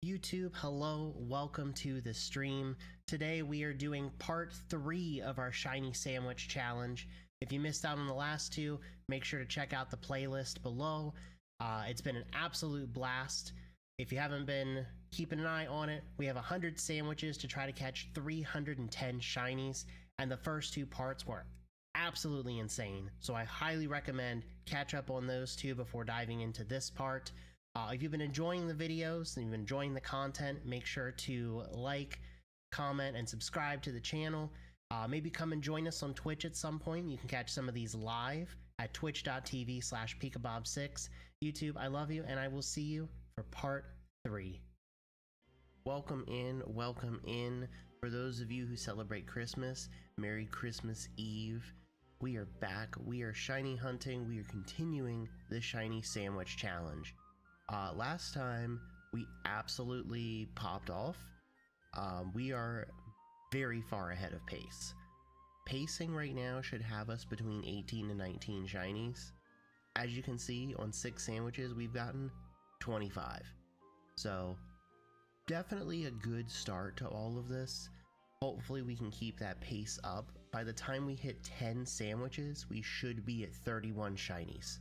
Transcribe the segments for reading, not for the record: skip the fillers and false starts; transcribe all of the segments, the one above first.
YouTube, hello, welcome to the stream. Today we are doing part 3 of our shiny sandwich challenge. If you missed out on the last two, make sure to check out the playlist below. It's been an absolute blast. If you haven't been keeping an eye on it, we have 100 sandwiches to try to catch 310 shinies, and the first two parts were absolutely insane. So I highly recommend catch up on those two before diving into this part. If you've been enjoying the videos and you've been enjoying the content, make sure to like, comment, and subscribe to the channel. Maybe come and join us on Twitch at some point. You can catch some of these live at twitch.tv/peekabob6. YouTube, I love you, and I will see you for part 3. Welcome in. For those of you who celebrate Christmas, Merry Christmas Eve. We are back. We are shiny hunting. We are continuing the shiny sandwich challenge. Last time we absolutely popped off. We are very far ahead of pace. Pacing right now should have us between 18 to 19 shinies. As you can see, on 6 sandwiches we've gotten 25. So definitely a good start to all of this. Hopefully we can keep that pace up. By the time we hit 10 sandwiches, we should be at 31 shinies.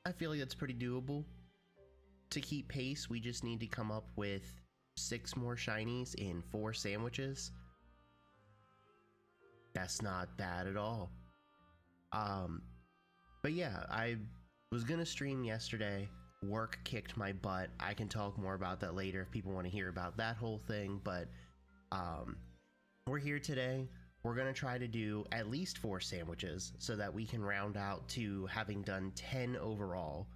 I feel like that's pretty doable. To keep pace, we just need to come up with 6 more shinies in 4 sandwiches. That's not bad at all. But yeah, I was gonna stream yesterday. Work kicked my butt. I can talk more about that later if people want to hear about that whole thing, but we're here today. We're gonna try to do at least 4 sandwiches so that we can round out to having done 10 overall.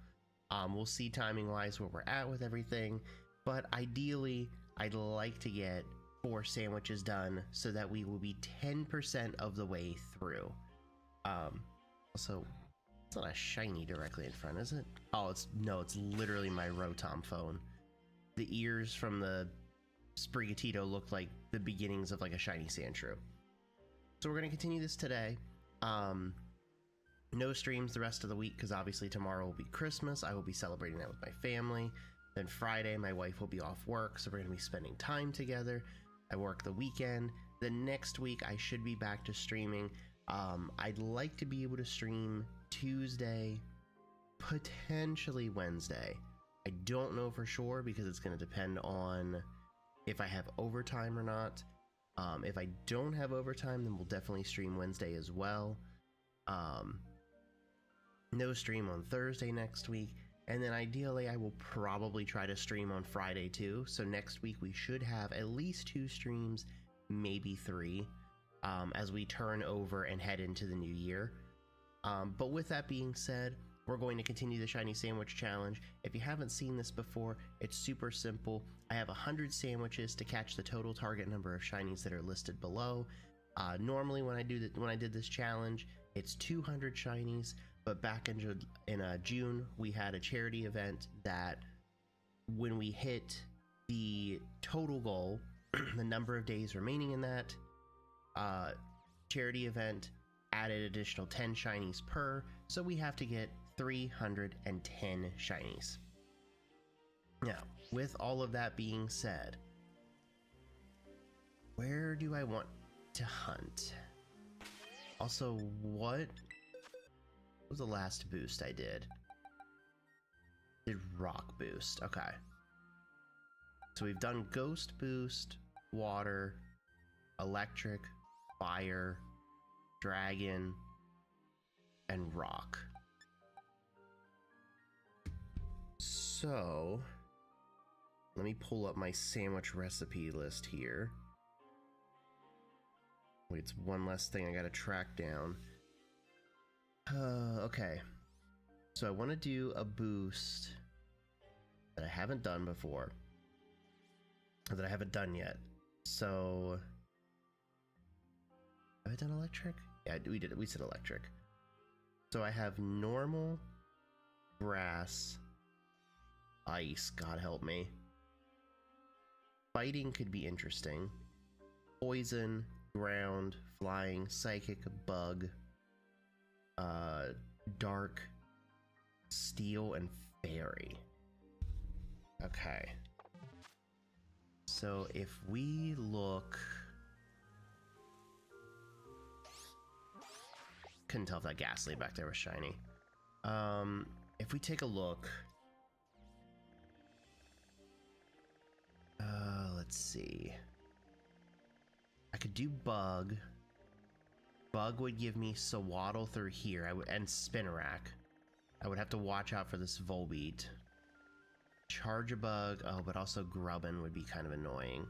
We'll see timing wise where we're at with everything, but ideally I'd like to get 4 sandwiches done so that we will be 10% of the way through. Also, it's not a shiny directly in front, is it? Oh, it's literally my Rotom phone. The ears from the Sprigatito look like the beginnings of like a shiny Sandshrew. So we're going to continue this today. No streams the rest of the week because obviously tomorrow will be Christmas. I will be celebrating that with my family. Then Friday, my wife will be off work, so we're going to be spending time together. I work the weekend. The next week, I should be back to streaming. I'd like to be able to stream Tuesday, potentially Wednesday. I don't know for sure because it's going to depend on if I have overtime or not. If I don't have overtime, then we'll definitely stream Wednesday as well. No stream on Thursday next week. And then ideally, I will probably try to stream on Friday too. So next week, we should have at least 2 streams, maybe 3, as we turn over and head into the new year. But with that being said, we're going to continue the Shiny Sandwich Challenge. If you haven't seen this before, it's super simple. I have 100 sandwiches to catch the total target number of shinies that are listed below. Normally when I did this challenge, it's 200 shinies, but back in June, we had a charity event that when we hit the total goal, the number of days remaining in that charity event added additional 10 shinies per, so we have to get 310 shinies. Now, with all of that being said, where do I want to hunt? Also, what was the last boost I did? Did rock boost. Okay. So we've done ghost boost, water, electric, fire, dragon, and rock. So let me pull up my sandwich recipe list here. Wait, it's one less thing I gotta track down. Okay, so I want to do a boost that I haven't done before, or that I haven't done yet. So have I done electric? Yeah, we did it. We said electric. So I have normal, grass, ice, God help me. Fighting could be interesting. Poison, ground, flying, psychic, bug, dark, steel, and fairy. Okay. So if we look... Couldn't tell if that ghastly back there was shiny. If we take a look... let's see. I could do Bug. Bug would give me Sawaddle through here, and Spinnerack. I would have to watch out for this Volbeat. Charge a Bug, oh, but also Grubbin would be kind of annoying.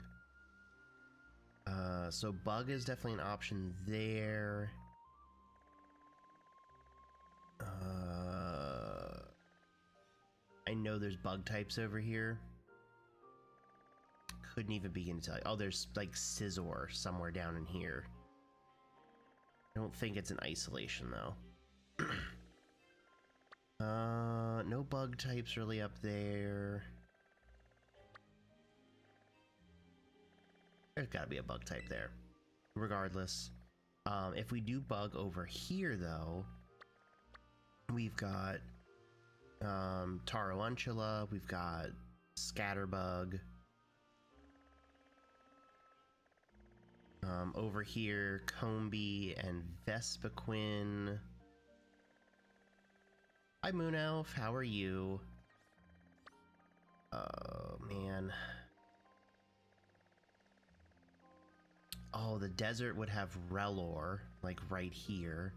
So Bug is definitely an option there. I know there's Bug types over here. Couldn't even begin to tell you. Oh, there's like Scizor somewhere down in here. I don't think it's an isolation though. No Bug types really up there. There's gotta be a Bug type there. Regardless, if we do Bug over here though, we've got Tarantula, we've got Scatterbug. Over here, Combee and Vespiquen. Hi Moon Elf, how are you? Oh man. Oh, the desert would have Relor, like right here.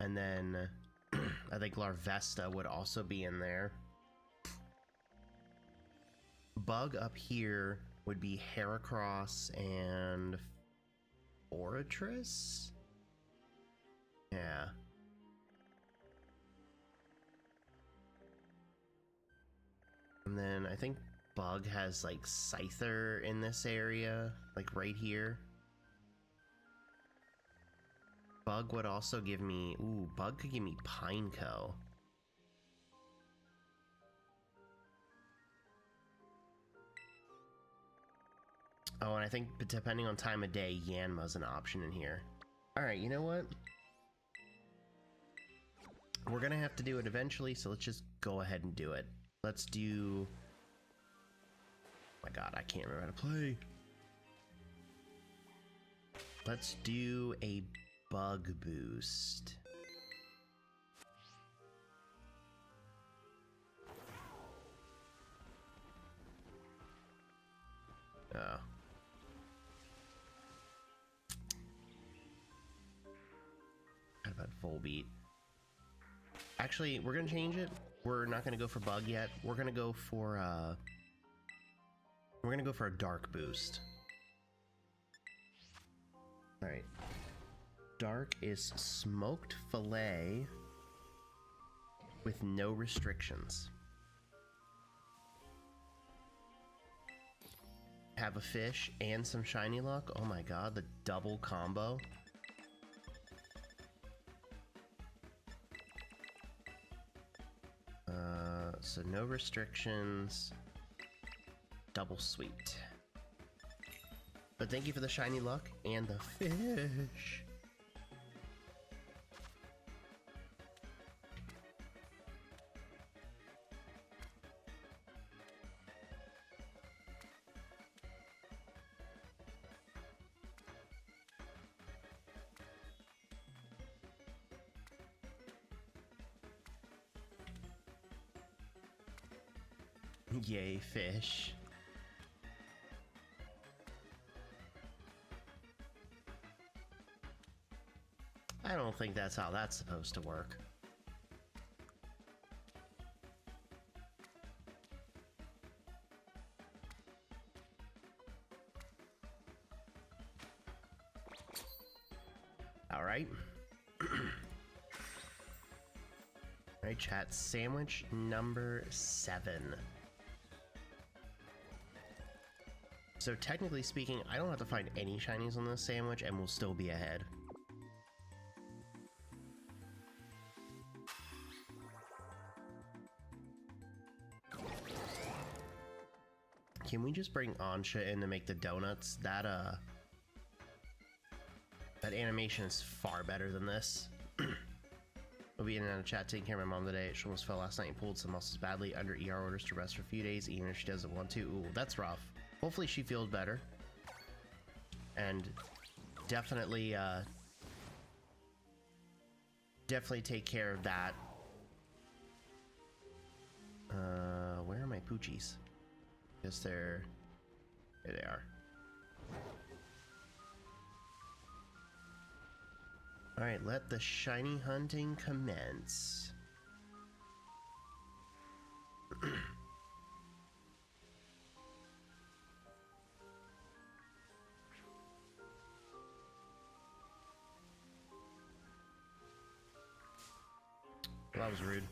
And then I think Larvesta would also be in there. Bug up here would be Heracross and Fortress? Yeah. And then I think Bug has like Scyther in this area, like right here. Bug would also give me, ooh, Bug could give me Pineco. Oh, and I think depending on time of day, Yanma's an option in here. Alright, you know what? We're gonna have to do it eventually, so let's just go ahead and do it. Let's do... Oh my god, I can't remember how to play. Let's do a Bug boost. Oh. How about Volbeat? Actually, we're gonna change it. We're not gonna go for Bug yet. We're gonna go for a Dark boost. Alright. Dark is smoked fillet with no restrictions. Have a fish and some shiny luck. Oh my god, the double combo. So no restrictions. Double sweet. But thank you for the shiny luck and the fish. Yay, fish. I don't think that's how that's supposed to work. All right. All right, chat. Sandwich number 7. So technically speaking, I don't have to find any shinies on this sandwich and we'll still be ahead. Can we just bring Ansha in to make the donuts? That animation is far better than this. It'll be in and out of chat taking care of my mom today. She almost fell last night and pulled some muscles badly. Under ER orders to rest for a few days, even if she doesn't want to. Ooh, that's rough. Hopefully she feels better. And definitely, definitely take care of that. Where are my poochies? Guess they're... Here they are. Alright, let the shiny hunting commence. Well, that was rude.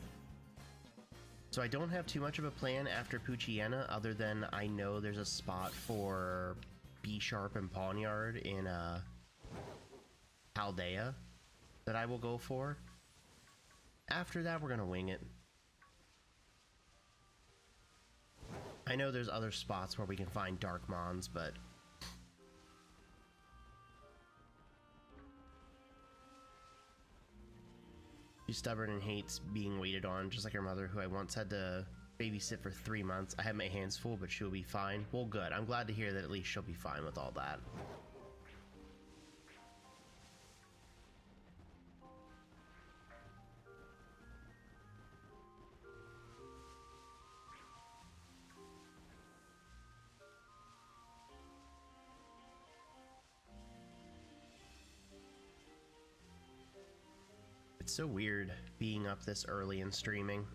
So I don't have too much of a plan after Poochyena, other than I know there's a spot for B-Sharp and Pawnyard in Paldea that I will go for. After that, we're gonna wing it. I know there's other spots where we can find Darkmons, but she's stubborn and hates being waited on, just like her mother, who I once had to babysit for 3 months. I have my hands full, but she'll be fine. Well, good. I'm glad to hear that at least she'll be fine with all that. It's so weird being up this early and streaming.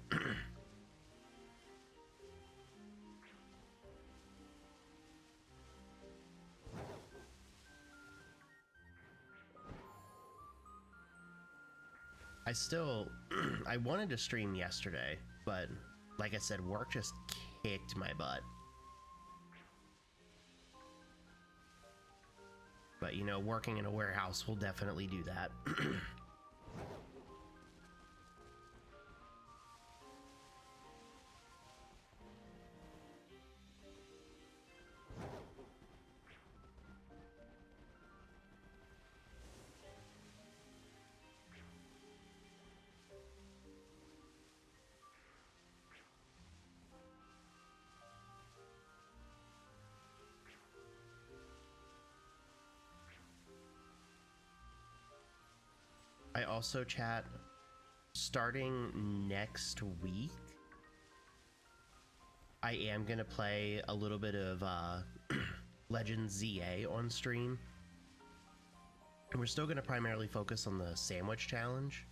I wanted to stream yesterday, but like I said, work just kicked my butt. But you know, working in a warehouse will definitely do that. I also chat, starting next week, I am gonna play a little bit of Legends ZA on stream. And we're still gonna primarily focus on the sandwich challenge,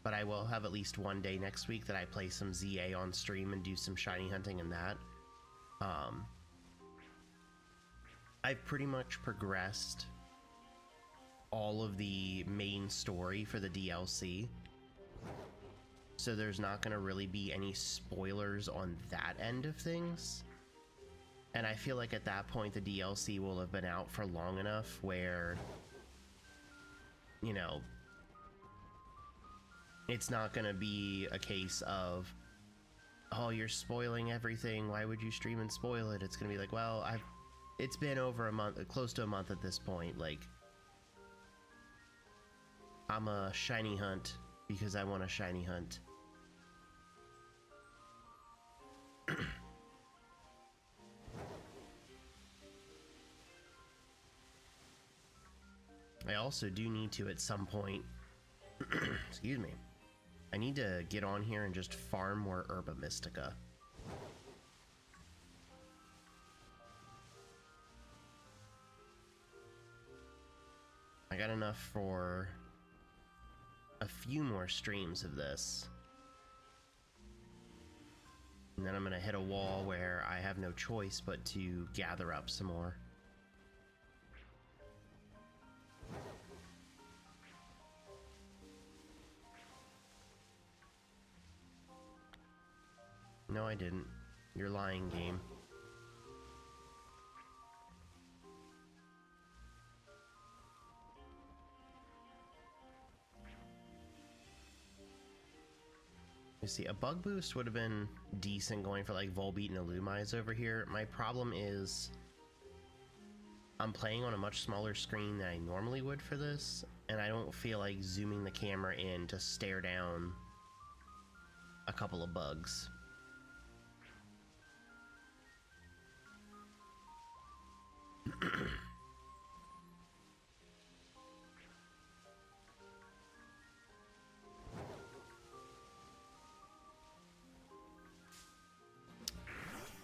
but I will have at least one day next week that I play some ZA on stream and do some shiny hunting in that. I've pretty much progressed all of the main story for the DLC, so there's not going to really be any spoilers on that end of things, and I feel like at that point the DLC will have been out for long enough where, you know, it's not going to be a case of, oh, you're spoiling everything, why would you stream and spoil it? It's going to be like, well, it's been over a month, close to a month at this point, like, I'm a shiny hunt because I want a shiny hunt. I also do need to at some point, excuse me, I need to get on here and just farm more Herba Mystica. I got enough for a few more streams of this, and then I'm gonna hit a wall where I have no choice but to gather up some more. No, I didn't. You're lying, game. You see, a bug boost would have been decent going for like Volbeat and Illumise over here. My problem is I'm playing on a much smaller screen than I normally would for this, and I don't feel like zooming the camera in to stare down a couple of bugs.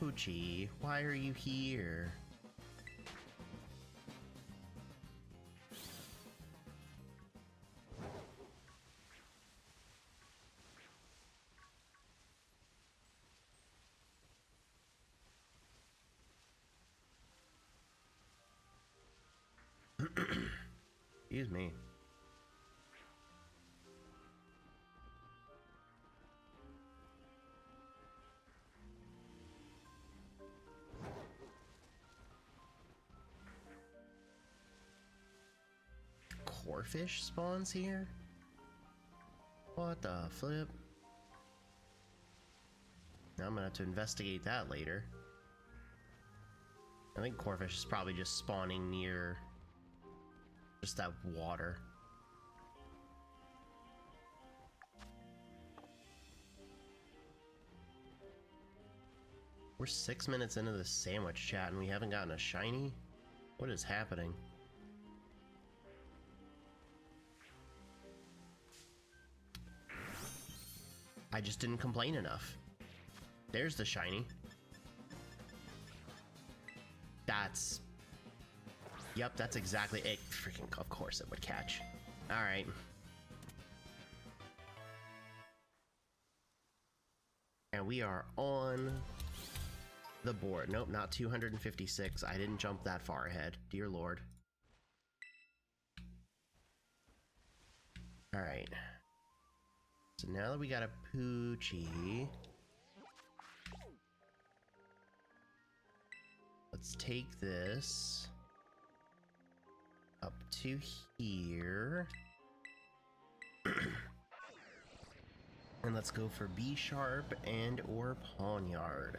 Poochie, why are you here? Excuse me. Corefish spawns here? What the flip? Now I'm gonna have to investigate that later. I think corefish is probably just spawning near just that water. We're 6 minutes into this sandwich chat and we haven't gotten a shiny? What is happening? I just didn't complain enough. There's the shiny. That's... Yep, that's exactly it. Freaking, of course it would catch. Alright. And we are on the board. Nope, not 256. I didn't jump that far ahead. Dear Lord. Alright. So now that we got a Poochie, let's take this up to here. And let's go for B sharp and or Pawnyard.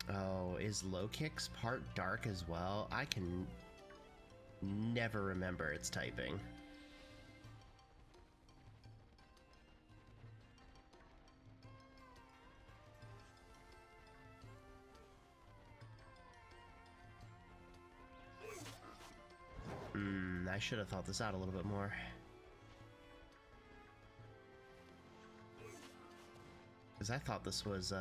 Oh, is low kicks part dark as well? I can never remember its typing. I should have thought this out a little bit more. Because I thought this was,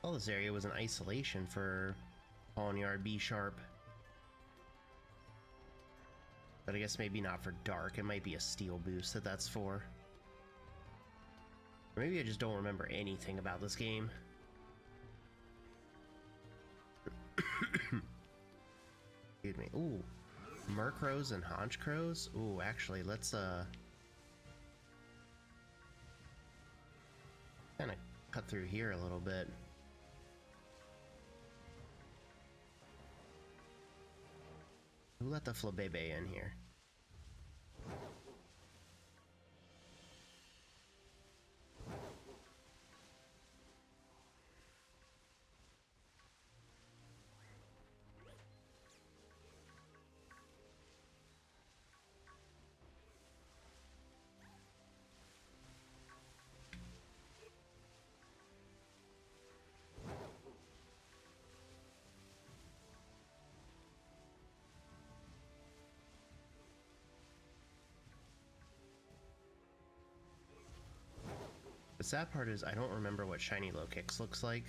well, this area was in isolation for Pawnyard B sharp. But I guess maybe not for dark. It might be a steel boost that's for. Or maybe I just don't remember anything about this game. Excuse me. Ooh. Murkrows and Honchkrows? Ooh, actually, let's, kind of cut through here a little bit. Who let the Flabebe in here? The sad part is I don't remember what shiny low kicks looks like.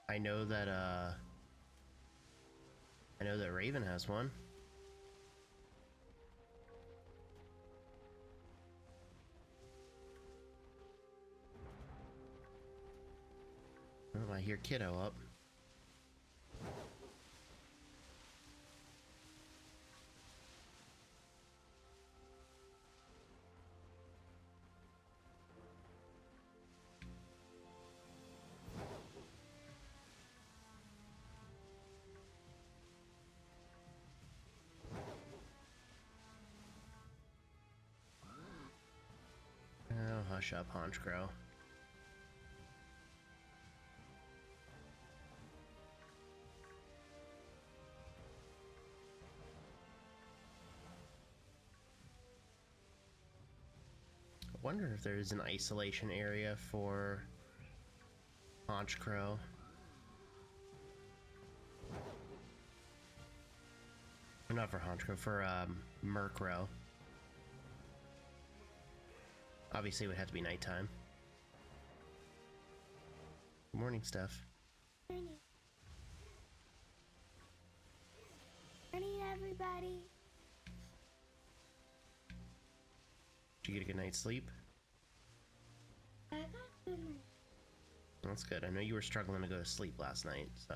I know that Raven has one. Oh, I hear Kiddo up. Oh, hush up, Honchcrow. I wonder if there's an isolation area for Honchcrow. Not for Honchcrow, for Murkrow. Obviously, it would have to be nighttime. Good morning, Steph. Morning. Morning, everybody. Did you get a good night's sleep? I got good night. That's good. I know you were struggling to go to sleep last night, so...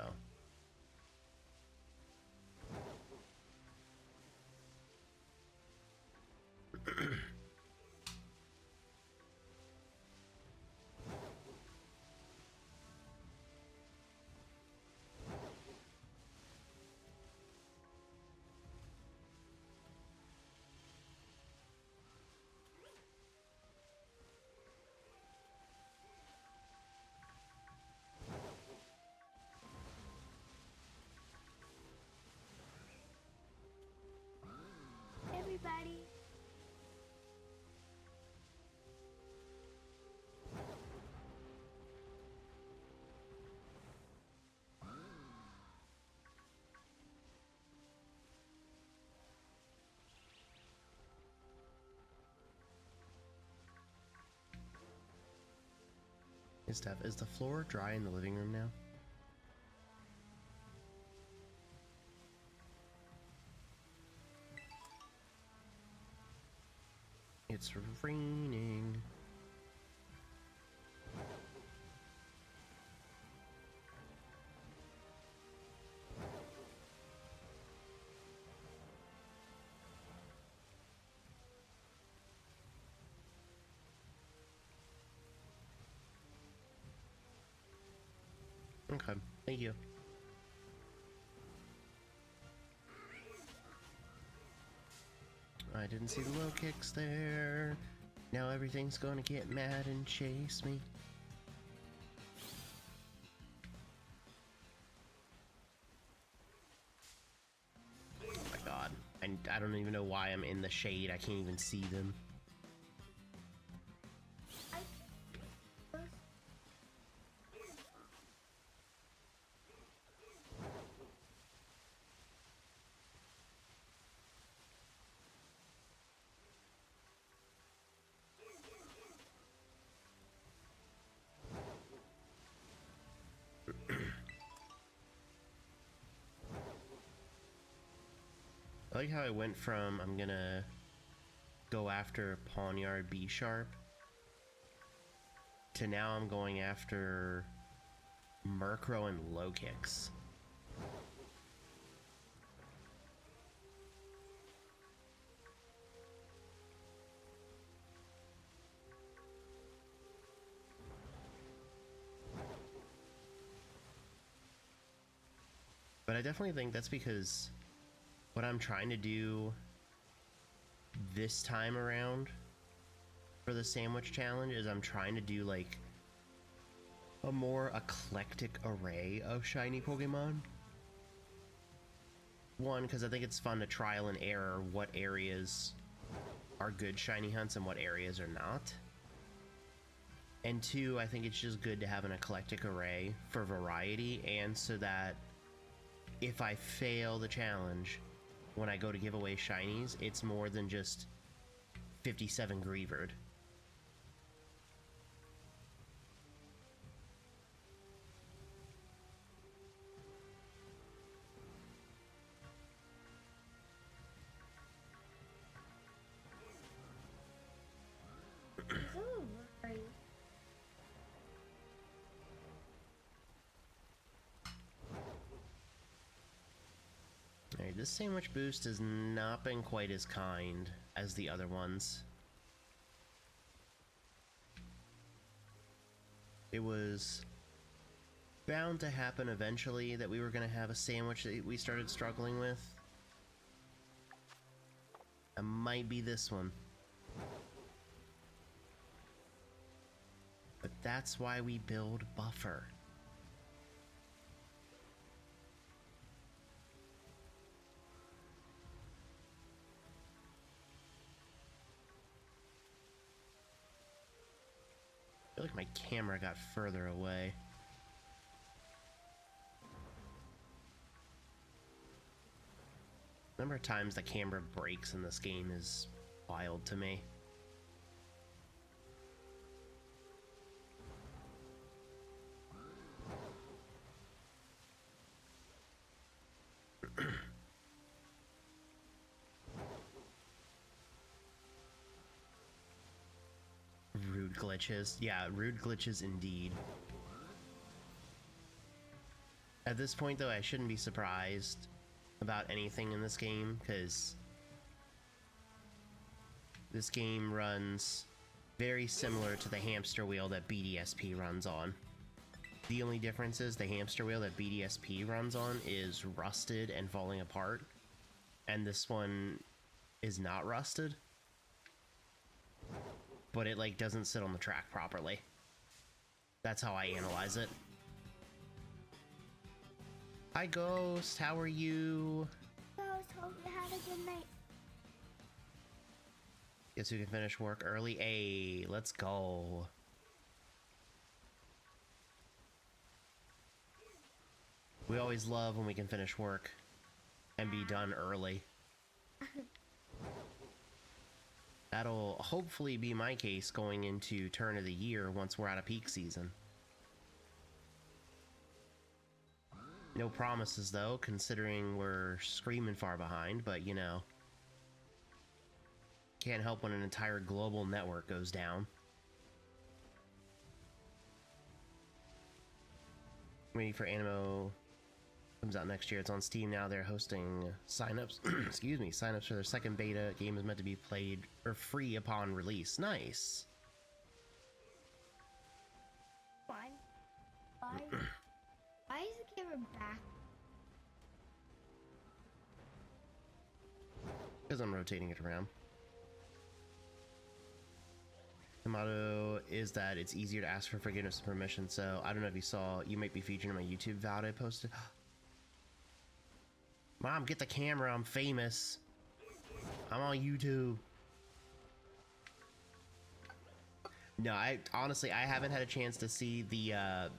Everybody. Hey, Steph, is the floor dry in the living room now? It's raining. Okay, thank you. I didn't see the low kicks there. Now everything's gonna get mad and chase me. Oh my god. I don't even know why I'm in the shade. I can't even see them. I like how I went from I'm gonna go after Pawniard B Sharp to now I'm going after Murkrow and low kicks. But I definitely think that's because what I'm trying to do this time around for the sandwich challenge is I'm trying to do like a more eclectic array of shiny Pokemon. One, because I think it's fun to trial and error what areas are good shiny hunts and what areas are not. And two, I think it's just good to have an eclectic array for variety, and so that if I fail the challenge when I go to give away shinies, it's more than just 57 Greavard. Alright, this sandwich boost has not been quite as kind as the other ones. It was bound to happen eventually that we were going to have a sandwich that we started struggling with. It might be this one. But that's why we build buffer. I feel like my camera got further away. The number of times the camera breaks in this game is wild to me. Rude glitches. Yeah, rude glitches indeed. At this point, though, I shouldn't be surprised about anything in this game, because this game runs very similar to the hamster wheel that BDSP runs on. The only difference is the hamster wheel that BDSP runs on is rusted and falling apart, and this one is not rusted, but it like doesn't sit on the track properly. That's how I analyze it. Hi Ghost, how are you? Ghost, hope you had a good night. Guess we can finish work early. Hey, let's go. We always love when we can finish work and be done early. That'll hopefully be my case going into turn of the year once we're out of peak season. No promises though, considering we're screaming far behind, but you know. Can't help when an entire global network goes down. Waiting for Animo. Comes out next year. It's on Steam now. They're hosting signups. Excuse me, signups for their second beta. Game is meant to be played or free upon release. Nice. Why? Why is the camera back? Because I'm rotating it around. The motto is that it's easier to ask for forgiveness and permission. So I don't know if you saw. You might be featured in my YouTube VOD I posted. Mom, get the camera, I'm famous. I'm on YouTube. No, I honestly, I haven't had a chance to see the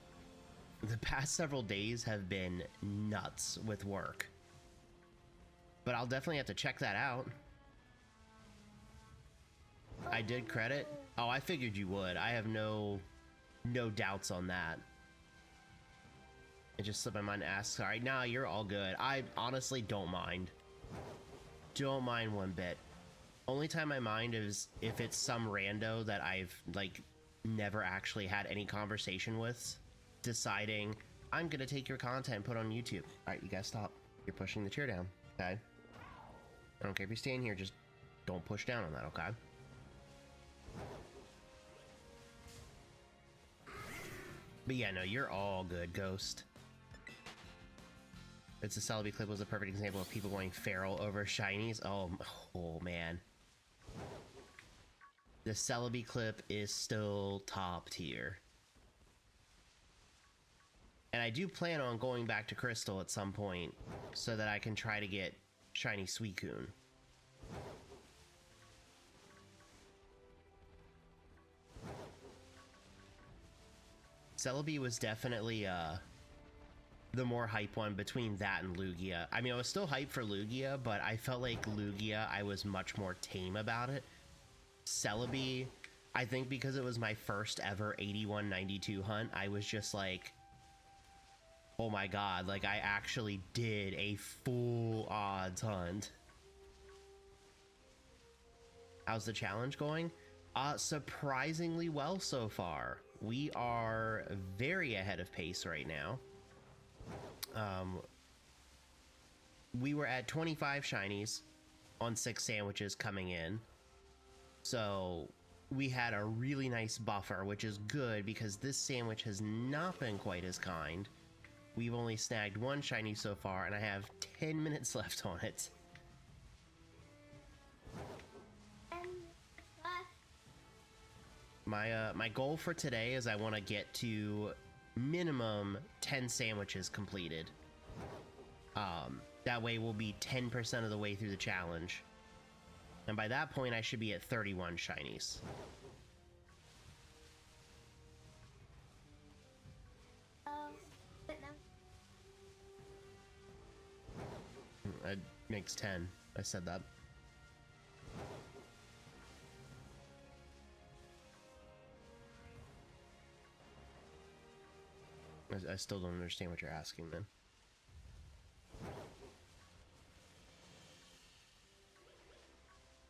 past several days have been nuts with work. But I'll definitely have to check that out. I did credit. Oh, I figured you would. I have no doubts on that. It just slipped my mind to ask. Sorry, nah, you're all good. I honestly don't mind. Don't mind one bit. Only time I mind is if it's some rando that I've, like, never actually had any conversation with, deciding, I'm gonna take your content and put it on YouTube. Alright, you guys stop. You're pushing the chair down, okay? I don't care if you're staying here, just don't push down on that, okay? But yeah, no, you're all good, Ghost. It's a Celebi clip was a perfect example of people going feral over shinies. Oh man. The Celebi clip is still top tier. And I do plan on going back to Crystal at some point so that I can try to get shiny Suicune. Celebi was definitely the more hype one between that and Lugia. I mean, I was still hyped for Lugia, but I felt like Lugia, I was much more tame about it. Celebi, I think because it was my first ever 8192 hunt, I was just like, oh my god, like I actually did a full odds hunt. How's the challenge going? Surprisingly well so far. We are very ahead of pace right now. we were at 25 shinies on 6 sandwiches coming in. So we had a really nice buffer, which is good because this sandwich has not been quite as kind. We've only snagged 1 shiny so far, and I have 10 minutes left on it. My goal for today is I want to get to minimum 10 sandwiches completed. That way we'll be 10% of the way through the challenge. And by that point, I should be at 31 shinies. That makes 10. I said that. I still don't understand what you're asking then.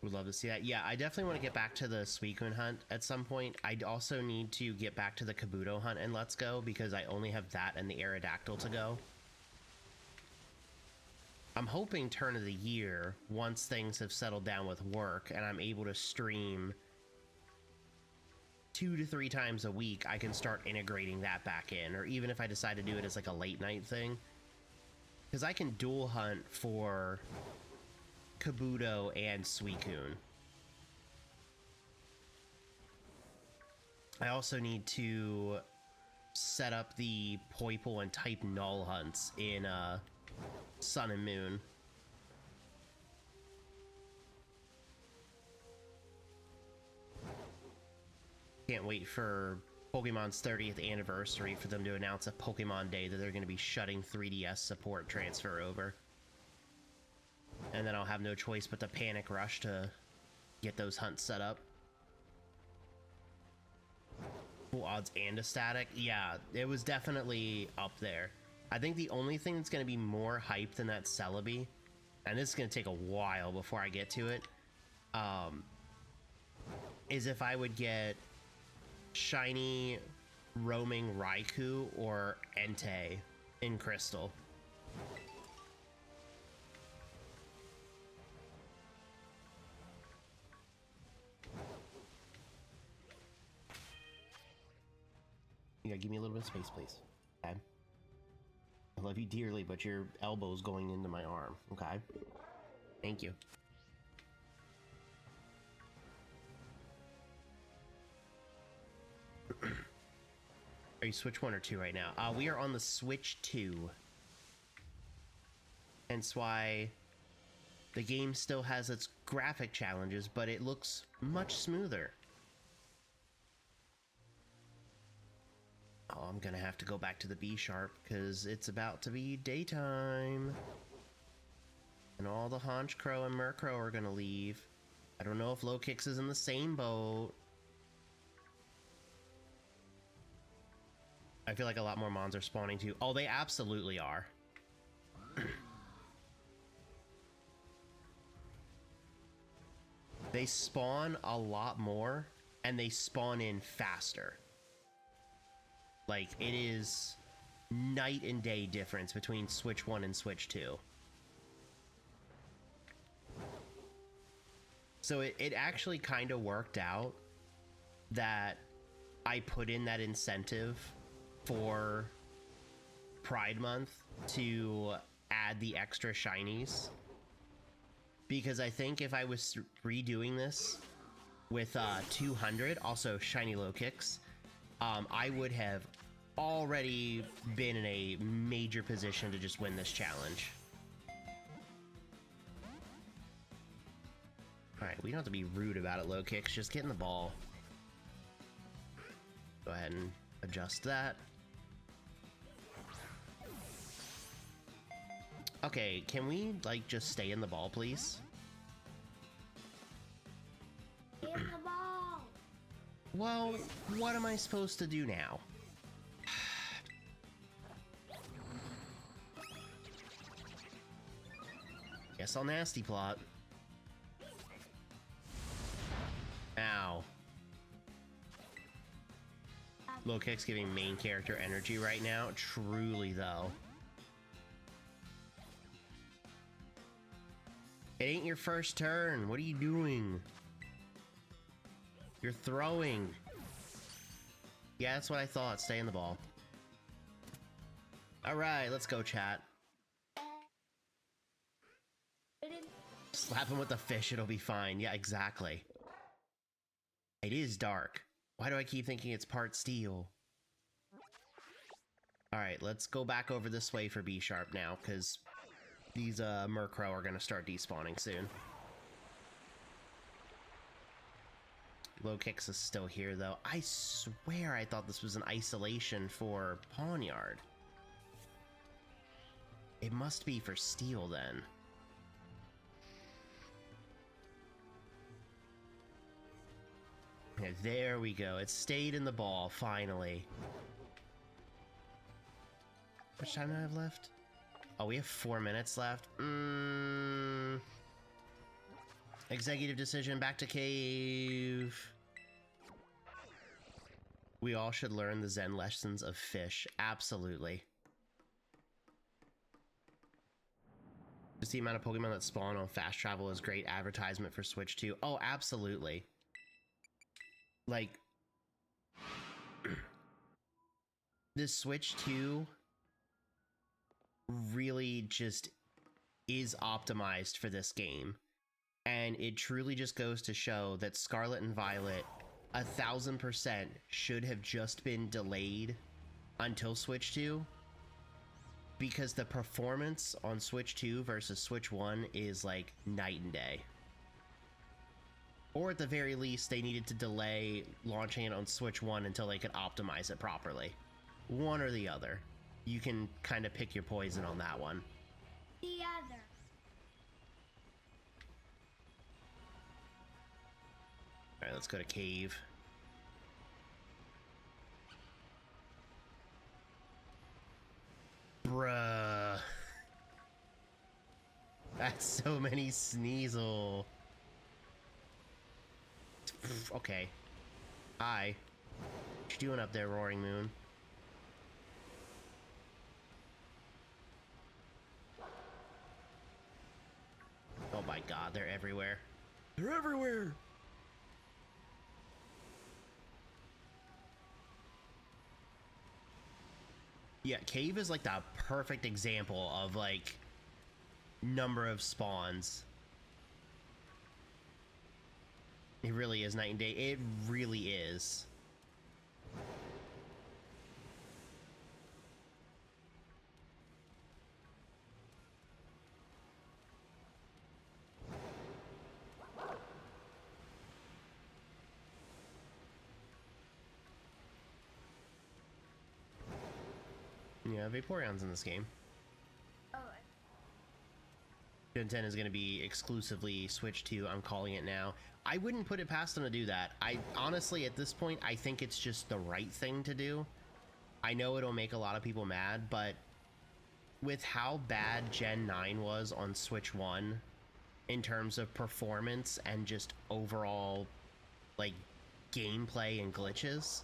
Would love to see that. Yeah, I definitely want to get back to the Suicune hunt at some point. I also need to get back to the Kabuto hunt and Let's Go because I only have that and the Aerodactyl to go. I'm hoping turn of the year, once things have settled down with work and I'm able to stream 2 to 3 times a week, I can start integrating that back in. Or even if I decide to do it as like a late night thing. Because I can dual hunt for Kabuto and Suicune. I also need to set up the Poipole and Type Null hunts in Sun and Moon. Can't wait for Pokemon's 30th anniversary for them to announce a Pokemon Day that they're going to be shutting 3DS support transfer over. And then I'll have no choice but to panic rush to get those hunts set up. Full odds and a static. Yeah, it was definitely up there. I think the only thing that's going to be more hype than that Celebi, and this is going to take a while before I get to it, is if I would get shiny roaming Raikou or Entei in Crystal. Yeah, give me a little bit of space, please. Okay. I love you dearly, but your elbow's going into my arm. Okay. Thank you. Are you Switch 1 or 2 right now? We are on the Switch 2. Hence why the game still has its graphic challenges, but it looks much smoother. Oh, I'm gonna have to go back to the B-sharp because it's about to be daytime. And all the Honchkrow and Murkrow are gonna leave. I don't know if Low Kicks is in the same boat. I feel like a lot more Mons are spawning too. Oh, they absolutely are. They spawn a lot more, and they spawn in faster. Like, it is night and day difference between Switch 1 and Switch 2. So it actually kind of worked out that I put in that incentive for Pride Month to add the extra shinies. Because I think if I was redoing this with 200, also shiny Low Kicks, I would have already been in a major position to just win this challenge. Alright, we don't have to be rude about it, Low Kicks. Just get in the ball. Go ahead and adjust that. Okay, can we, like, just stay in the ball, please? In the ball. Well, what am I supposed to do now? Guess I'll nasty plot. Ow. Low Kick's giving main character energy right now. Truly, though. your first turn. What are you doing? You're throwing. Yeah, that's what I thought. Stay in the ball. Alright, let's go, chat. Slap him with the fish, it'll be fine. Yeah, exactly. It is dark. Why do I keep thinking it's part steel? Alright, let's go back over this way for B-Sharp now, because these Murkrow are going to start despawning soon. Low Kicks is still here, though. I swear I thought this was an isolation for Pawnyard. It must be for Steel, then. Yeah, there we go. It stayed in the ball, finally. How much time do I have left? Oh, we have 4 minutes left. Executive decision, back to cave. We all should learn the Zen lessons of fish. Absolutely. Just the amount of Pokemon that spawn on fast travel is great advertisement for Switch 2. Oh, absolutely. Like, this Switch 2 really just is optimized for this game. And it truly just goes to show that Scarlet and Violet 1000% should have just been delayed until Switch 2. Because the performance on Switch 2 versus Switch 1 is like night and day. Or at the very least, they needed to delay launching it on Switch 1 until they could optimize it properly. One or the other. You can kind of pick your poison on that one. The other. Alright, let's go to cave. Bruh. That's so many Sneasel. Okay. Hi. What you doing up there, Roaring Moon? Oh my god, they're everywhere. They're everywhere! Yeah, cave is like the perfect example of like number of spawns. It really is night and day. It really is. Yeah, Vaporeon's in this game. Oh. Gen 10 is going to be exclusively Switch 2. I'm calling it now. I wouldn't put it past them to do that. I honestly, at this point, I think it's just the right thing to do. I know it'll make a lot of people mad, but with how bad Gen 9 was on Switch 1 in terms of performance and just overall, like, gameplay and glitches,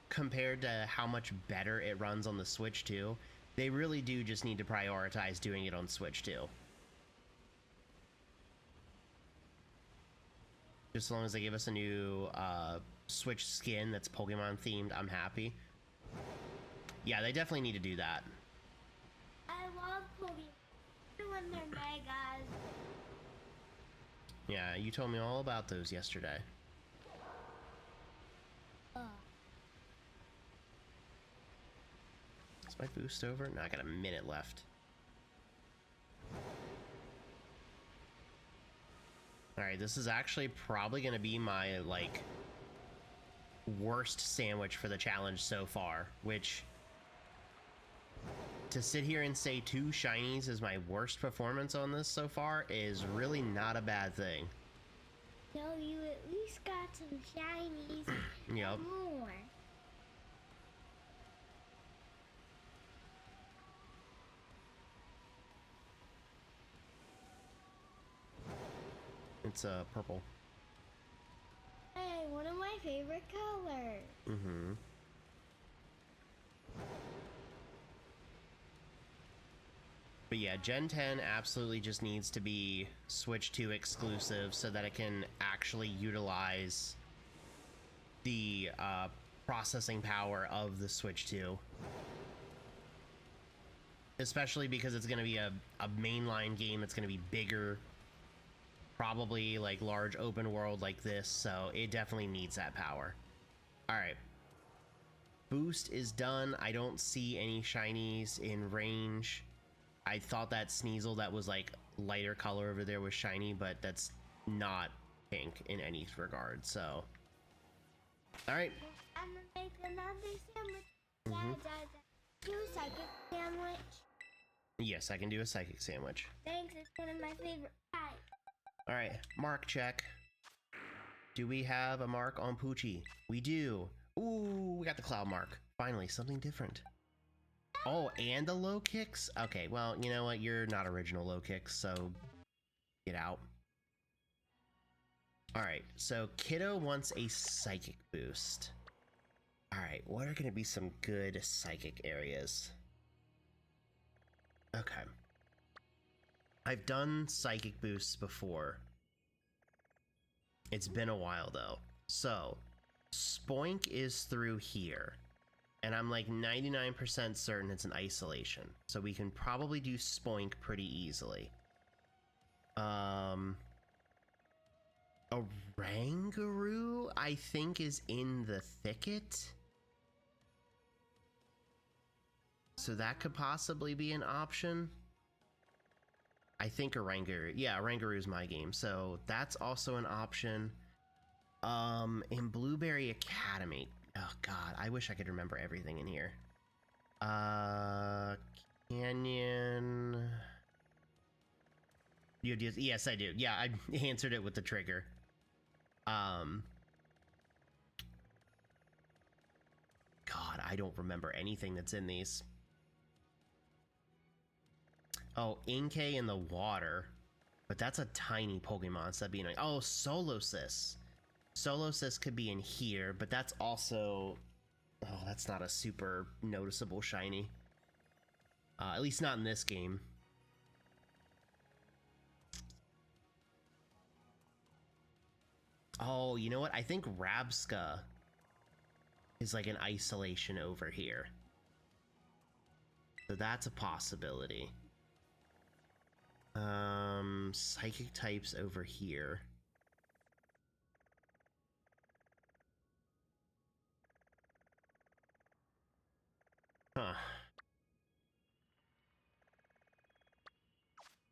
compared to how much better it runs on the Switch 2, they really do just need to prioritize doing it on Switch 2. Just as long as they give us a new Switch skin that's Pokemon themed, I'm happy. Yeah, they definitely need to do that. I love Pokemon when they're megas. Yeah, you told me all about those yesterday. Is my boost over? No, I got a minute left. Alright, this is actually probably going to be my, like, worst sandwich for the challenge so far, which, to sit here and say 2 shinies is my worst performance on this so far is really not a bad thing. No, you at least got some shinies. Yep. More. It's purple. Hey, one of my favorite colors. Mm-hmm. But yeah, Gen 10 absolutely just needs to be Switch 2 exclusive so that it can actually utilize the processing power of the Switch 2. Especially because it's going to be a mainline game that's going to be bigger, probably like large open world like this, so it definitely needs that power. All right. Boost is done. I don't see any shinies in range. I thought that Sneasel that was like lighter color over there was shiny, but that's not pink in any regard, so. All right. I'm gonna make another sandwich. Dad, do a psychic sandwich. Yes, I can do a psychic sandwich. Thanks, it's one of my favorite pies. All right, mark check. Do we have a mark on Poochie? We do. Ooh, we got the cloud mark. Finally, something different. Oh, and the low kicks? Okay, well, you know what? You're not original low kicks, so get out. All right, so Kiddo wants a psychic boost. All right, what are going to be some good psychic areas? Okay. I've done psychic boosts before. It's been a while though. So, Spoink is through here. And I'm like 99% certain it's an isolation. So we can probably do Spoink pretty easily. Orangaroo, I think, is in the thicket. So that could possibly be an option. I think Orangaroo. Yeah, Orangaroo is my game. So that's also an option. In Blueberry Academy. Oh god, I wish I could remember everything in here. Canyon. Yes, I do. Yeah, I answered it with the trigger. God, I don't remember anything that's in these. Oh, Inkay in the water. But that's a tiny Pokemon, so that'd be annoying. Oh, Solosis. Solosis could be in here, but that's also... Oh, that's not a super noticeable shiny. At least not in this game. Oh, you know what? I think Rabska is like an isolation over here. So that's a possibility. Psychic types over here. Huh.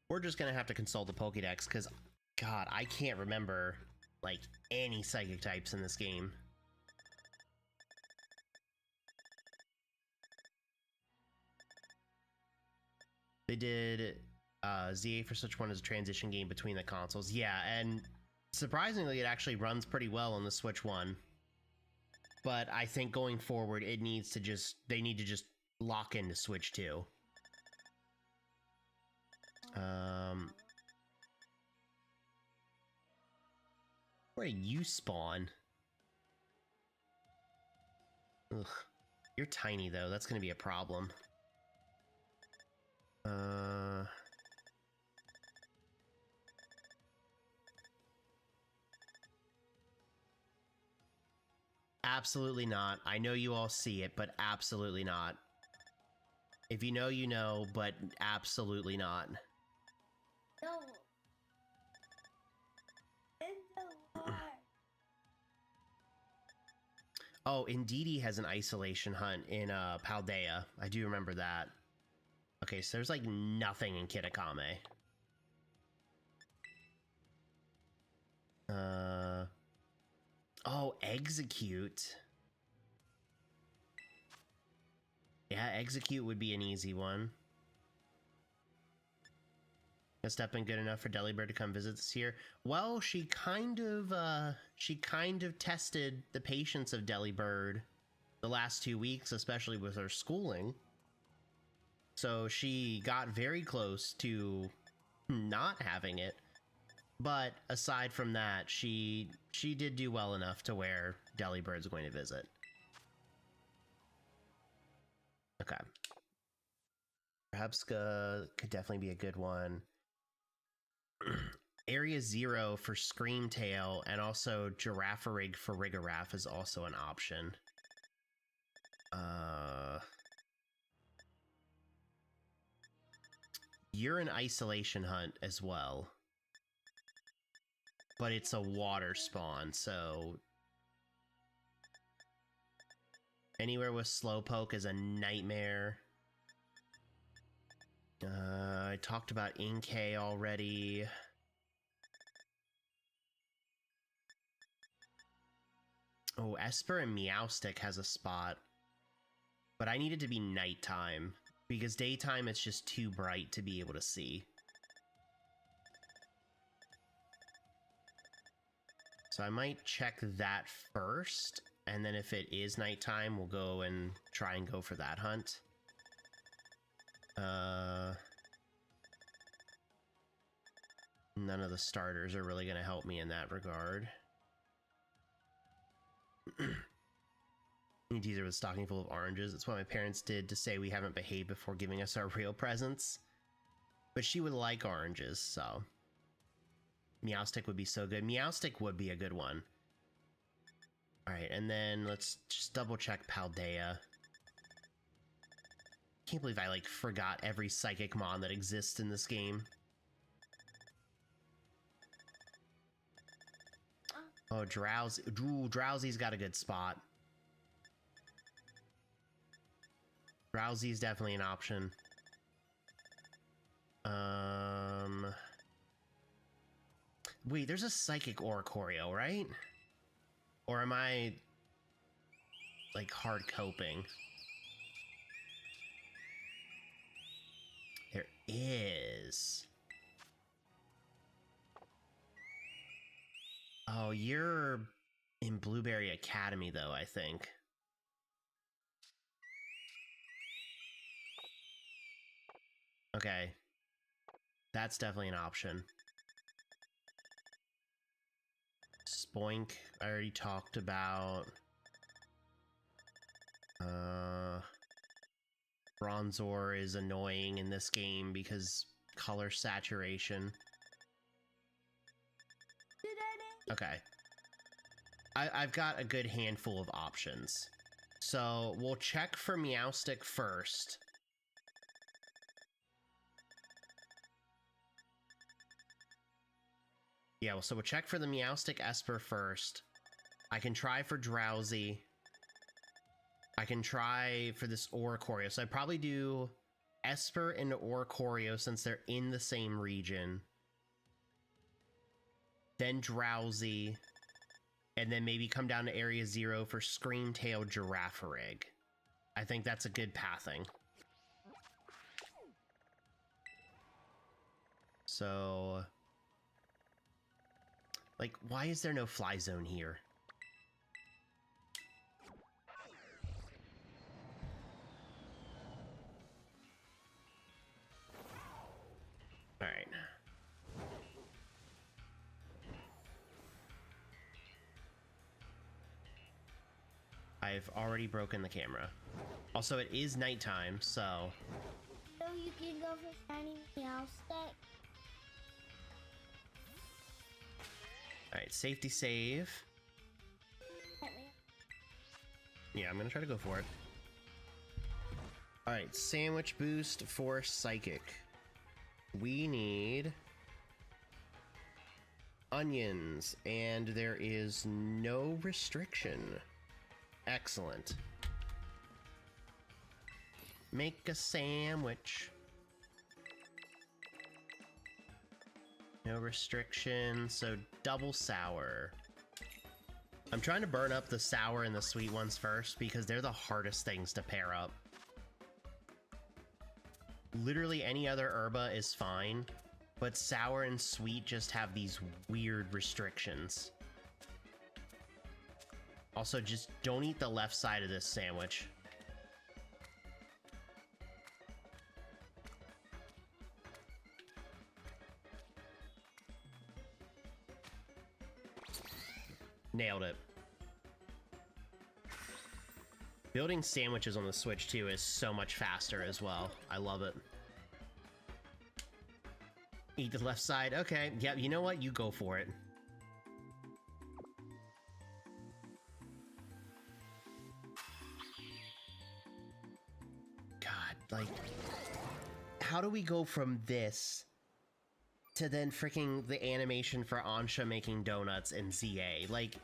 We're just gonna have to consult the Pokédex, because, God, I can't remember, like, any psychic types in this game. They did ZA for Switch 1 as a transition game between the consoles. Yeah, and surprisingly, it actually runs pretty well on the Switch 1. But I think going forward, it needs to just... They need to just lock into Switch 2. Where do you spawn? Ugh. You're tiny, though. That's gonna be a problem. Absolutely not. I know you all see it, but absolutely not. If you know, you know, but absolutely not. No. In the water. Oh, Indeedee has an isolation hunt in Paldea. I do remember that. Okay, so there's like nothing in Kitakame. Oh, Execute. Yeah, Execute would be an easy one. Has that been good enough for Delibird to come visit this year? Well, she kind of tested the patience of Delibird the last 2 weeks, especially with her schooling. So she got very close to not having it. But aside from that, she did do well enough to where Delibird's going to visit. Okay. Hebska could definitely be a good one. Area 0 for Screamtail, and also Giraffarig for Rigaraff is also an option. You're an isolation hunt as well. But it's a water spawn, so... Anywhere with Slowpoke is a nightmare. I talked about Inkay already. Oh, Esper and Meowstic has a spot. But I need it to be nighttime, because daytime it's just too bright to be able to see. So I might check that first, and then if it is nighttime, we'll go and try and go for that hunt. None of the starters are really going to help me in that regard. Teaser with stocking full of oranges. That's what my parents did to say we haven't behaved before giving us our real presents. But she would like oranges, so... Meowstic would be so good. Meowstic would be a good one. Alright, and then let's just double check Paldea. Can't believe I, like, forgot every Psychic Mon that exists in this game. Oh, Drowsy. Ooh, Drowsy's got a good spot. Drowsy's definitely an option. Wait, there's a Psychic Oricorio, right? Or am I, like, hard coping? There is. Oh, you're in Blueberry Academy, though, I think. Okay. That's definitely an option. Spoink, I already talked about. Bronzor is annoying in this game because color saturation. Okay. I've got a good handful of options. So we'll check for Meowstic first. Yeah, so we'll check for the Meowstic Esper first. I can try for Drowsy. I can try for this Oricorio. So I'd probably do Esper and Oricorio since they're in the same region. Then Drowsy. And then maybe come down to Area 0 for Screamtail Giraffarig. I think that's a good pathing. So... like, why is there no fly zone here? Alright. I've already broken the camera. Also, it is nighttime, so... So you can go for shiny Meowstic. Alright, safety save. Yeah, I'm gonna try to go for it. Alright, sandwich boost for Psychic. We need onions, and there is no restriction. Excellent. Make a sandwich. No restriction, so double sour. I'm trying to burn up the sour and the sweet ones first because they're the hardest things to pair up. Literally any other herba is fine, but sour and sweet just have these weird restrictions. Also, just don't eat the left side of this sandwich. Nailed it. Building sandwiches on the Switch, too, is so much faster as well. I love it. Eat the left side. Okay, yep, you know what? You go for it. God, like, how do we go from this to then freaking the animation for Ansha making donuts in ZA? Like,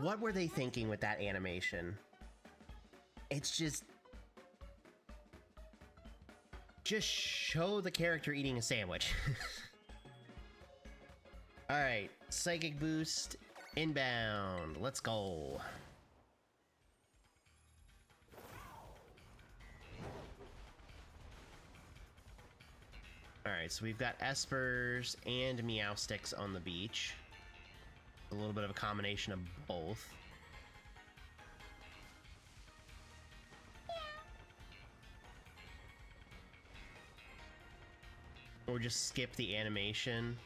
what were they thinking with that animation? It's just show the character eating a sandwich. Alright, Psychic Boost, inbound. Let's go. Alright, so we've got Espers and Meowsticks on the beach. A little bit of a combination of both. Or just skip the animation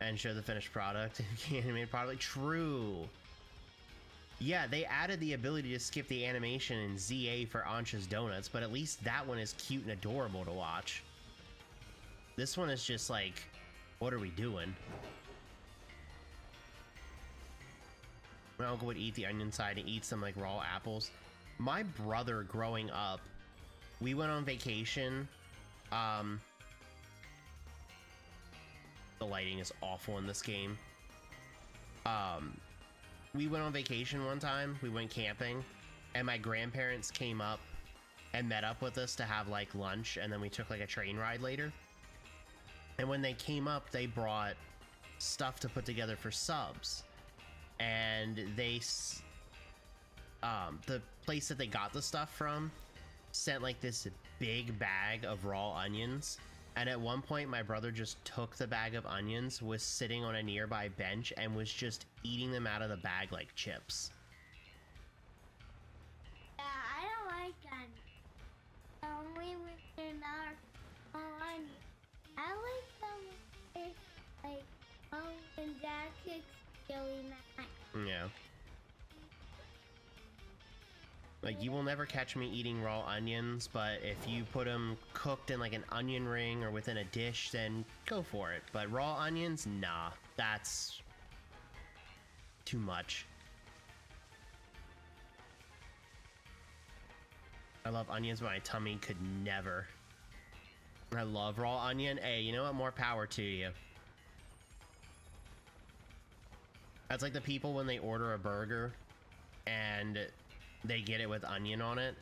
and show the finished product. Animated product. True. Yeah, they added the ability to skip the animation in ZA for Ansha's Donuts, but at least that one is cute and adorable to watch. This one is just like, what are we doing? My uncle would eat the onion side and eat some like raw apples. My brother growing up, we went on vacation. The lighting is awful in this game. We went on vacation one time. We went camping, and my grandparents came up and met up with us to have like lunch, and then we took like a train ride later. And when they came up, they brought stuff to put together for subs, and they the place that they got the stuff from sent like this big bag of raw onions. And at one point, my brother just took the bag of onions, was sitting on a nearby bench, and was just eating them out of the bag like chips. Yeah, I don't like onions. Only when they're not onions. I like them with, like, when Dad cooks chili mac. Yeah. Like, you will never catch me eating raw onions, but if you put them cooked in like an onion ring or within a dish, then go for it. But raw onions, nah, that's too much. I love onions, but my tummy could never. I love raw onion. Hey, you know what? More power to you. That's like the people when they order a burger and they get it with onion on it,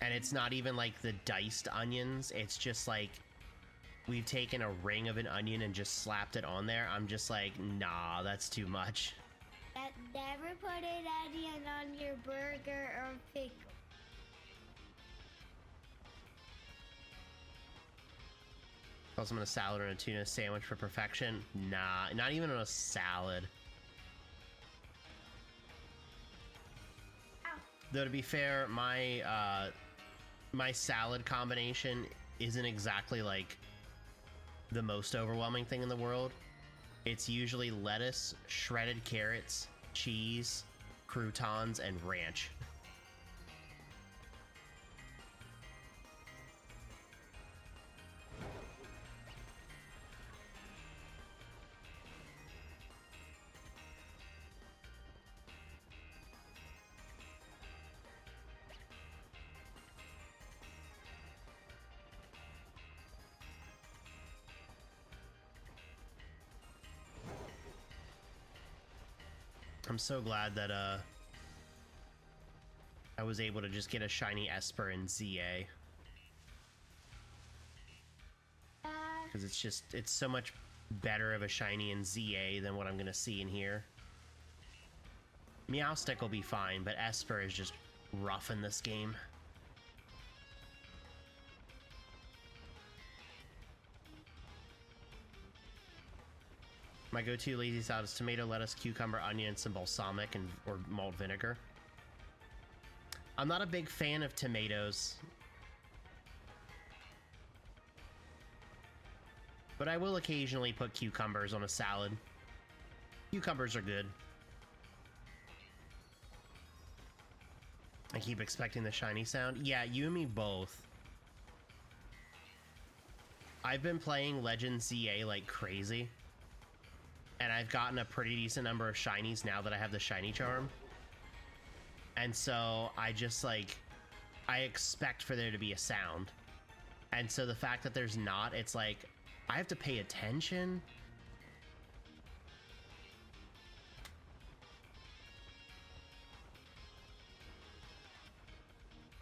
and it's not even like the diced onions, it's just like we've taken a ring of an onion and just slapped it on there. I'm just like, nah, that's too much. Never put an onion on your burger or pickle. Toss them in a salad or a tuna sandwich for perfection. Nah, not even on a salad. Though to be fair, my my salad combination isn't exactly like the most overwhelming thing in the world. It's usually lettuce, shredded carrots, cheese, croutons, and ranch. I'm so glad that I was able to just get a shiny Esper in ZA. Because it's so much better of a shiny in ZA than what I'm gonna see in here. Meowstic will be fine, but Esper is just rough in this game. My go-to lazy salad is tomato, lettuce, cucumber, onion, and some balsamic or malt vinegar. I'm not a big fan of tomatoes, but I will occasionally put cucumbers on a salad. Cucumbers are good. I keep expecting the shiny sound. Yeah, you and me both. I've been playing Legends ZA like crazy, and I've gotten a pretty decent number of shinies now that I have the shiny charm. And so I just like, I expect for there to be a sound. And so the fact that there's not, it's like, I have to pay attention.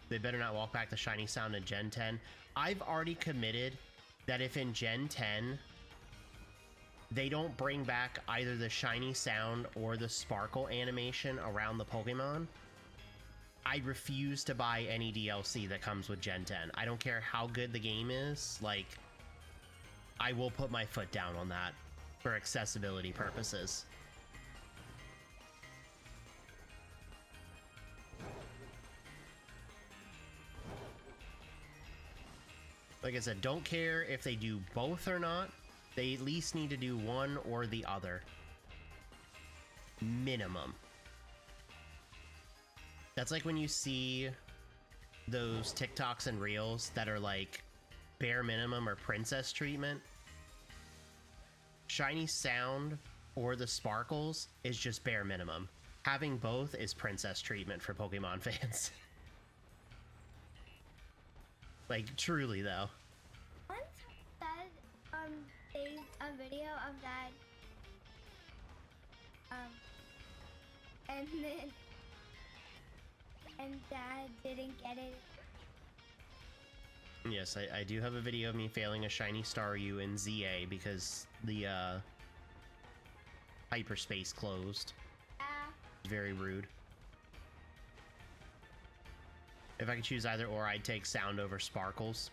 They better not walk back the shiny sound in Gen 10. I've already committed that if in Gen 10 they don't bring back either the shiny sound or the sparkle animation around the Pokemon, I refuse to buy any DLC that comes with Gen 10. I don't care how good the game is, like, I will put my foot down on that for accessibility purposes. Like I said, don't care if they do both or not. They at least need to do one or the other. Minimum. That's like when you see those TikToks and Reels that are like bare minimum or princess treatment. Shiny sound or the sparkles is just bare minimum. Having both is princess treatment for Pokemon fans. Like, truly, though. Once I saved a video of that, and Dad didn't get it. Yes, I do have a video of me failing a shiny Staryu in ZA because the, hyperspace closed. Very rude. If I could choose either or, I'd take sound over sparkles.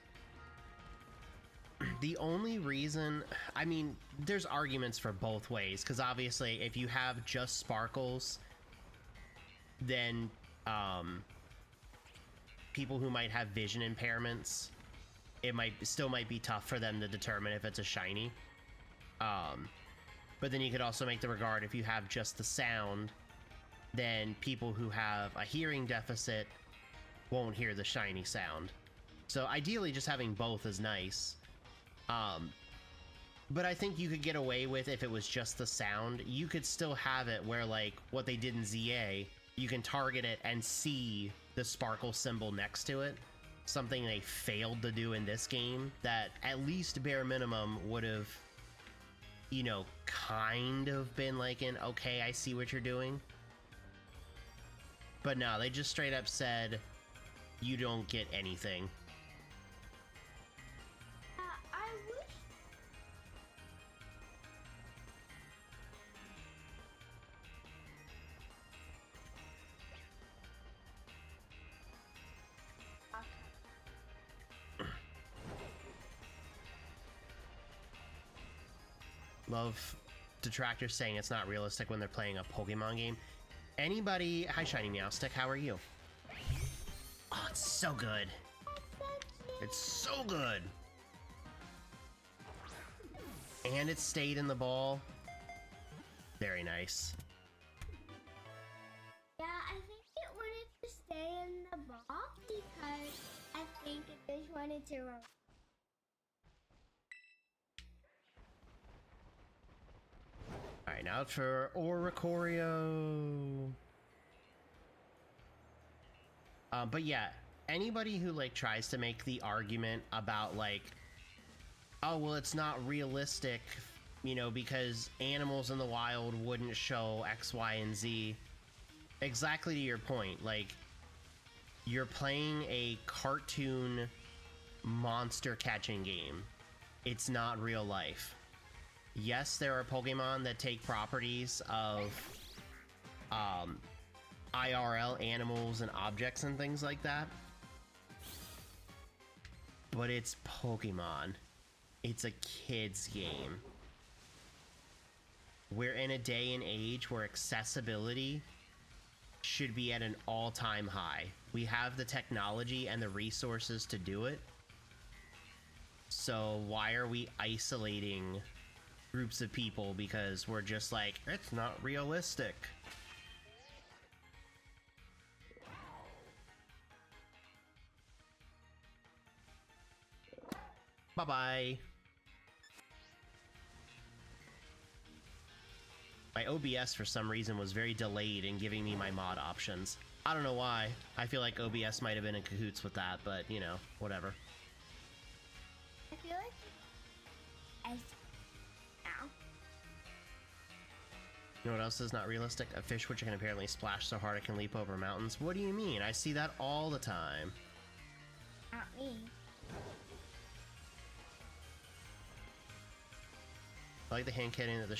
The only reason, I mean, there's arguments for both ways, because obviously if you have just sparkles, then people who might have vision impairments, it still might be tough for them to determine if it's a shiny. But then you could also make the regard, if you have just the sound, then people who have a hearing deficit won't hear the shiny sound. So ideally just having both is nice. But I think you could get away with, if it was just the sound, you could still have it where, like what they did in ZA, you can target it and see the sparkle symbol next to it. Something they failed to do in this game that at least bare minimum would have, you know, kind of been like an, okay, I see what you're doing. But no, they just straight up said, you don't get anything. I wish. Love detractors saying it's not realistic when they're playing a Pokemon game. Anybody, hi Shiny Meowstick, how are you? Oh, it's so good. It's so good. And it stayed in the ball. Very nice. Yeah, I think it wanted to stay in the ball because I think it just wanted to run. Alright, now for Oricorio. But yeah, anybody who like tries to make the argument about like, oh, well, it's not realistic, you know, because animals in the wild wouldn't show X, Y, and Z. Exactly to your point, like, you're playing a cartoon monster catching game. It's not real life. Yes, there are Pokemon that take properties of IRL animals and objects and things like that. But it's Pokemon. It's a kid's game. We're in a day and age where accessibility should be at an all-time high. We have the technology and the resources to do it. So why are we isolating groups of people because we're just like, it's not realistic? Bye-bye. my OBS for some reason was very delayed in giving me my mod options. I don't know why. I feel like OBS might have been in cahoots with that, but you know, whatever. I feel like I now. You know what else is not realistic? A fish which can apparently splash so hard it can leap over mountains. What do you mean? I see that all the time. Not me. I like the hand cannon that the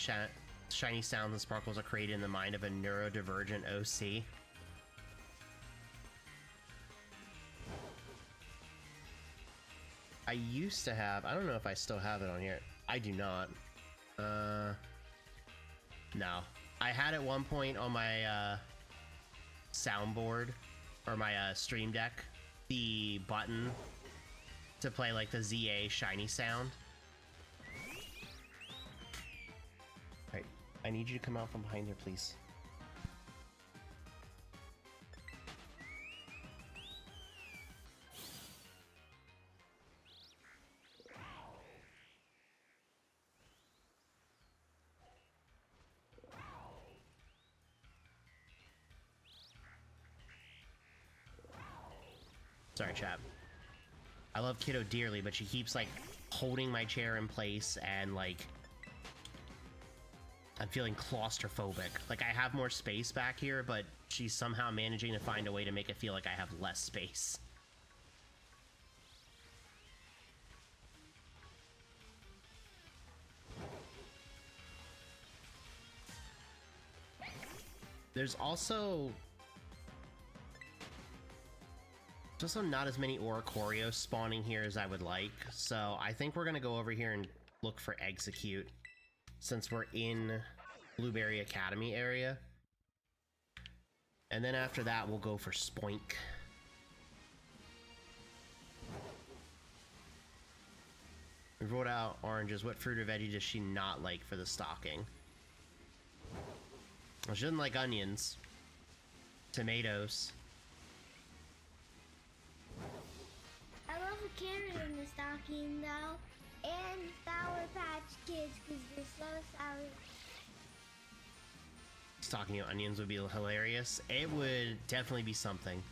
shiny sounds and sparkles are created in the mind of a neurodivergent OC. I used to have, I don't know if I still have it on here. I do not. No. I had at one point on my soundboard, or my Stream Deck, the button to play like the ZA shiny sound. Alright, I need you to come out from behind here, please. Sorry, chap. I love Kiddo dearly, but she keeps, like, holding my chair in place and, like, I'm feeling claustrophobic. Like, I have more space back here, but she's somehow managing to find a way to make it feel like I have less space. There's also not as many Oricorios spawning here as I would like, so I think we're gonna go over here and look for Execute since we're in Blueberry Academy area. And then after that, we'll go for Spoink. We wrote out oranges. What fruit or veggie does she not like for the stocking? Well, she doesn't like onions. Tomatoes. I love a carrot in the stocking though, and Sour Patch Kids because they're so sour. Stocking of onions would be hilarious. It would definitely be something.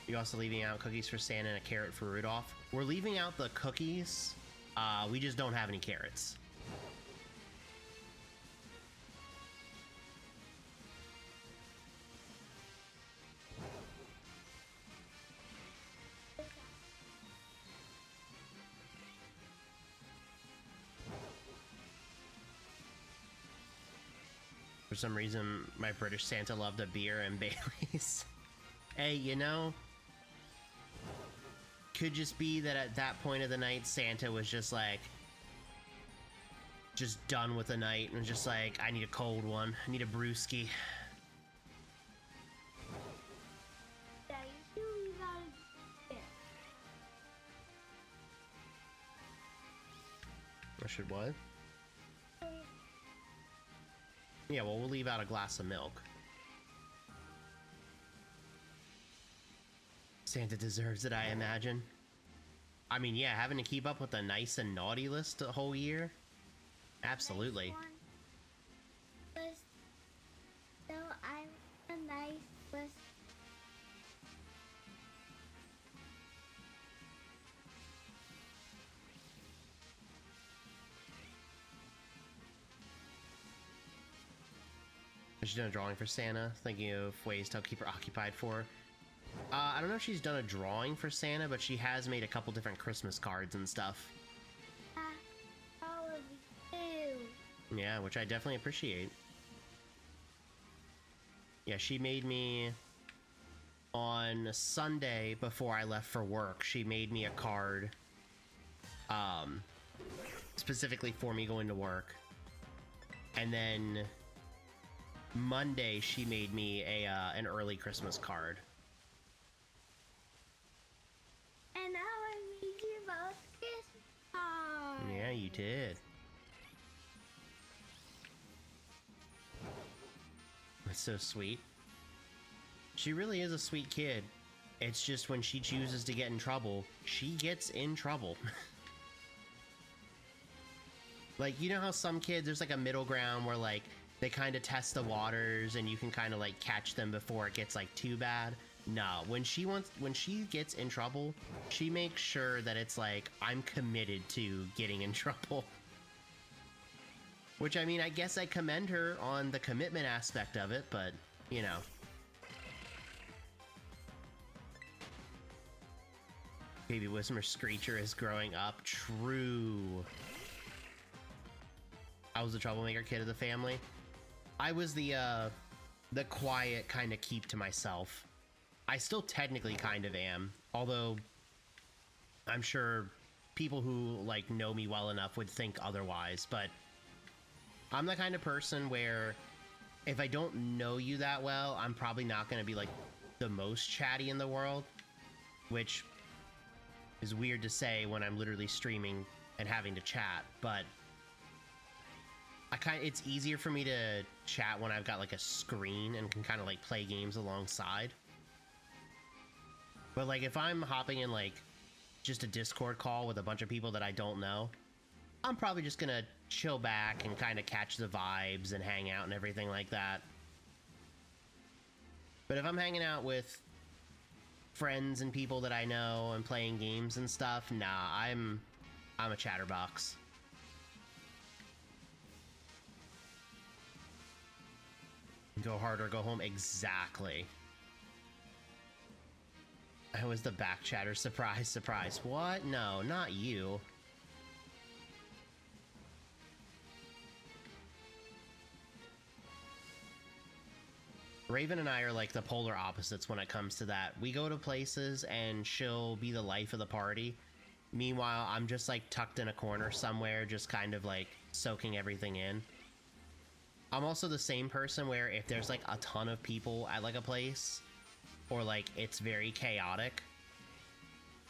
You're also leaving out cookies for Santa and a carrot for Rudolph. We're leaving out the cookies. We just don't have any carrots. For some reason, my British Santa loved a beer and Baileys. Hey, you know, could just be that at that point of the night, Santa was just like, just done with the night and just like, I need a cold one. I need a brewski. Yeah, you do gotta do it. I should what? Yeah, well, we'll leave out a glass of milk. Santa deserves it, I imagine. I mean, yeah, having to keep up with the nice and naughty list the whole year? Absolutely. Nice list. So I'm a nice list. She's done a drawing for Santa, thinking of ways to keep her occupied for her. I don't know if she's done a drawing for Santa, but she has made a couple different Christmas cards and stuff. All of you. Yeah, which I definitely appreciate. Yeah, she made me on Sunday before I left for work. She made me a card, specifically for me going to work. And then Monday she made me an early Christmas card. And now I made you both Christmas cards. Yeah, you did. That's so sweet. She really is a sweet kid. It's just when she chooses to get in trouble, she gets in trouble. Like, you know how some kids, there's like a middle ground where like they kind of test the waters and you can kind of like catch them before it gets like too bad. No, when she gets in trouble, she makes sure that it's like, I'm committed to getting in trouble. Which, I mean, I guess I commend her on the commitment aspect of it, but, you know. Baby Whismer Screecher is growing up. True. I was the troublemaker kid of the family. I was the quiet kind of keep to myself. I still technically kind of am, although I'm sure people who like know me well enough would think otherwise, but I'm the kind of person where if I don't know you that well, I'm probably not going to be like the most chatty in the world, which is weird to say when I'm literally streaming and having to chat, but it's easier for me to chat when I've got like a screen and can kind of like play games alongside. But like if I'm hopping in like just a Discord call with a bunch of people that I don't know, I'm probably just gonna chill back and kind of catch the vibes and hang out and everything like that. But if I'm hanging out with friends and people that I know and playing games and stuff, nah, I'm a chatterbox. Go hard or go home. Exactly. I was the back chatter. Surprise, surprise. What? No, not you. Raven and I are like the polar opposites when it comes to that. We go to places and she'll be the life of the party. Meanwhile, I'm just like tucked in a corner somewhere, just kind of like soaking everything in. I'm also the same person where if there's like a ton of people at like a place, or like it's very chaotic,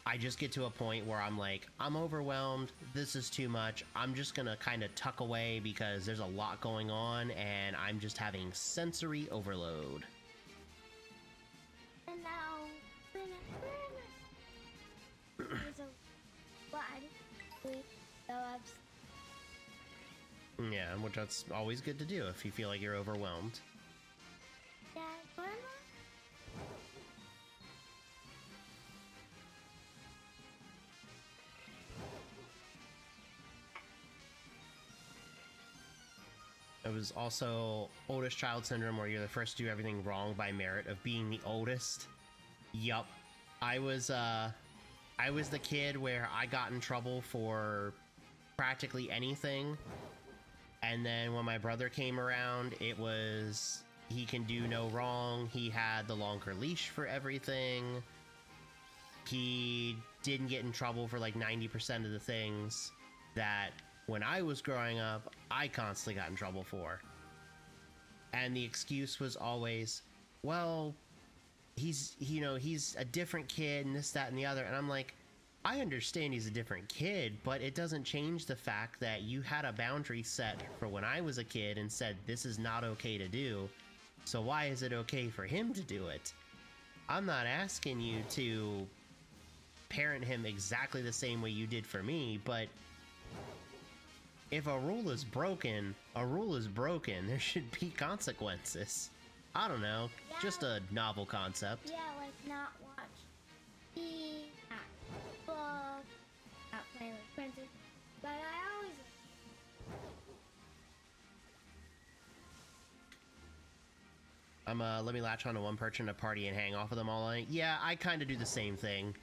I just get to a point where I'm like, I'm overwhelmed, this is too much, I'm just gonna kind of tuck away because there's a lot going on and I'm just having sensory overload. And now, there's a lot. Yeah, which that's always good to do if you feel like you're overwhelmed. Yeah, It was also oldest child syndrome, where you're the first to do everything wrong by merit of being the oldest. Yup. I was the kid where I got in trouble for practically anything. And then when my brother came around, it was, he can do no wrong. He had the longer leash for everything. He didn't get in trouble for like 90% of the things that when I was growing up, I constantly got in trouble for. And the excuse was always, well, he's a different kid and this, that, and the other. And I'm like, I understand he's a different kid, but it doesn't change the fact that you had a boundary set for when I was a kid and said this is not okay to do. So why is it okay for him to do it? I'm not asking you to parent him exactly the same way you did for me, but if a rule is broken, a rule is broken. There should be consequences. I don't know, yeah, just a novel concept. Yeah, like not watch TV, not book, not play with princess. But I always. Let me latch onto one person at a party and hang off of them all night. Yeah, I kind of do the same thing.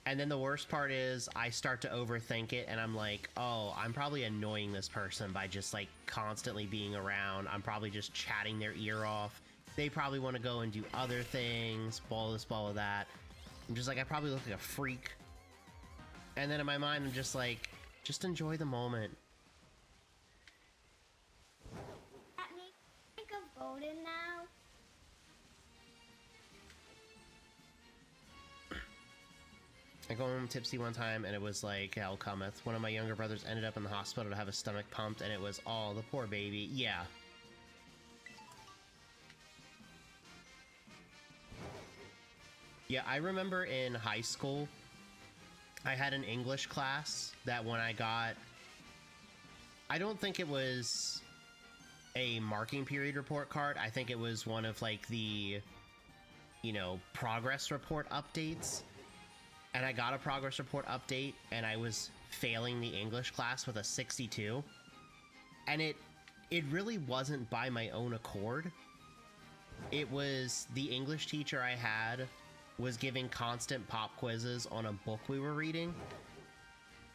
And then the worst part is I start to overthink it and I'm like, oh, I'm probably annoying this person by just like constantly being around. I'm probably just chatting their ear off. They probably want to go and do other things, ball this, ball of that. I'm just like, I probably look like a freak. And then in my mind, I'm just like, just enjoy the moment. That makes me think of Golden now. I go home tipsy one time and it was like hell cometh. One of my younger brothers ended up in the hospital to have his stomach pumped and it was, oh, the poor baby. Yeah. Yeah, I remember in high school, I had an English class that when I got I don't think it was a marking period report card. I think it was one of like the, you know, progress report updates. And I got a progress report update and I was failing the English class with a 62. And it really wasn't by my own accord. It was the English teacher I had was giving constant pop quizzes on a book we were reading.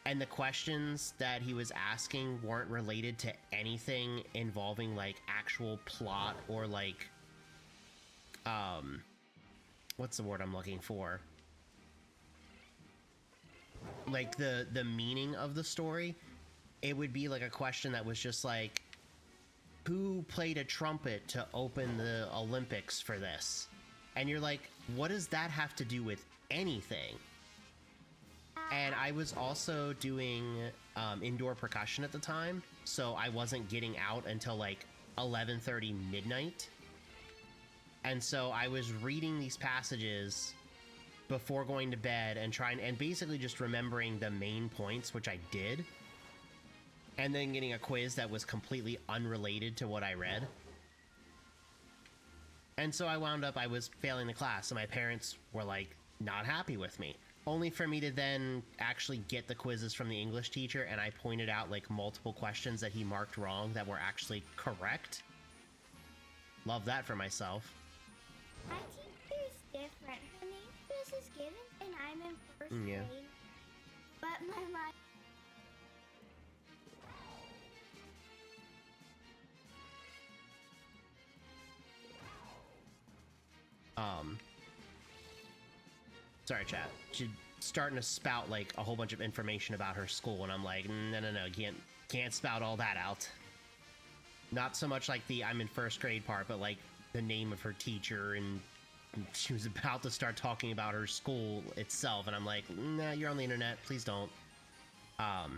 And the questions that he was asking weren't related to anything involving like actual plot or like, what's the word I'm looking for? Like the meaning of the story. It would be like a question that was just like, who played a trumpet to open the Olympics for this? And you're like, what does that have to do with anything? And I was also doing indoor percussion at the time, so I wasn't getting out until like 11:30 midnight. And so I was reading these passages before going to bed and basically just remembering the main points, which I did. And then getting a quiz that was completely unrelated to what I read. And so I was failing the class, and my parents were like not happy with me. Only for me to then actually get the quizzes from the English teacher, and I pointed out like multiple questions that he marked wrong that were actually correct. Love that for myself. My teacher is different. Her name is Mrs. Given, and I'm in first grade. But my mom. Sorry, chat. She's starting to spout like a whole bunch of information about her school, and I'm like, no, can't spout all that out. Not so much like the I'm in first grade part, but like the name of her teacher, and she was about to start talking about her school itself, and I'm like, nah, you're on the internet, please don't. But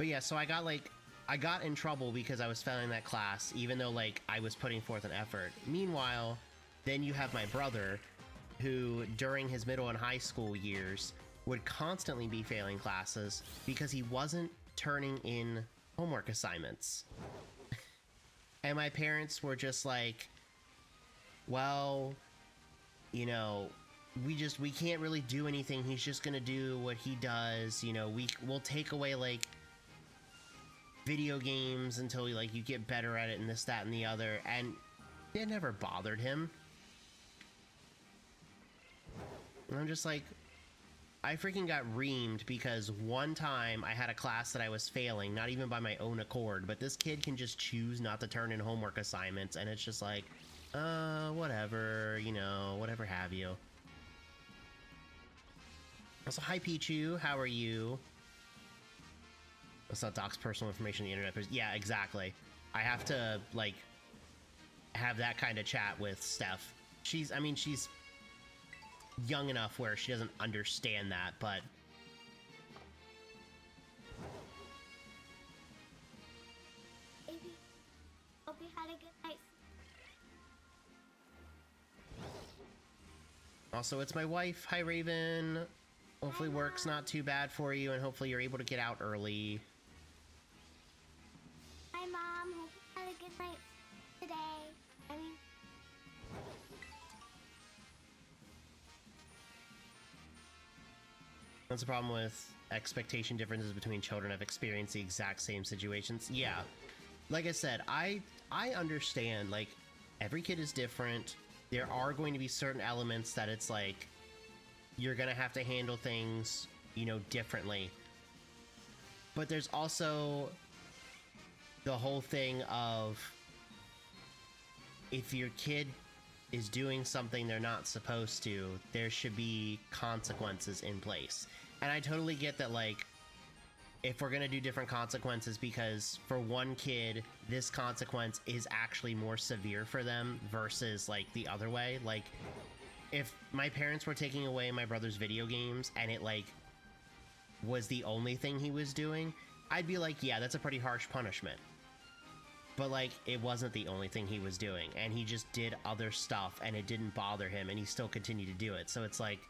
yeah, so I got in trouble because I was failing that class, even though like I was putting forth an effort. Meanwhile, then you have my brother, who during his middle and high school years would constantly be failing classes because he wasn't turning in homework assignments. And my parents were just like, well, you know, we can't really do anything. He's just gonna do what he does. You know, we'll take away like video games until like you get better at it and this, that, and the other. And it never bothered him. And I'm just like, I freaking got reamed because one time I had a class that I was failing, not even by my own accord, but this kid can just choose not to turn in homework assignments, and it's just like, whatever, you know, whatever have you. Also, hi Pichu, how are you? Let's not dox personal information on the internet, but yeah, exactly. I have to, like, have that kind of chat with Steph. She's young enough where she doesn't understand that, but Baby, hope you had a good night. also it's my wife. Hi Raven. Hopefully Hi, work's Mom. not too bad for you, and hopefully you're able to get out early. Hi, Mom. Hope you had a good night today. That's the problem with expectation differences between children have experienced the exact same situations. Yeah, like I said, I understand, like, every kid is different. There are going to be certain elements that it's like you're gonna have to handle things, you know, differently. But there's also the whole thing of if your kid is doing something they're not supposed to, there should be consequences in place. And I totally get that, like, if we're gonna do different consequences because for one kid, this consequence is actually more severe for them versus, like, the other way. Like, if my parents were taking away my brother's video games and it, like, was the only thing he was doing, I'd be like, yeah, that's a pretty harsh punishment. But, like, it wasn't the only thing he was doing, and he just did other stuff, and it didn't bother him, and he still continued to do it. So it's like,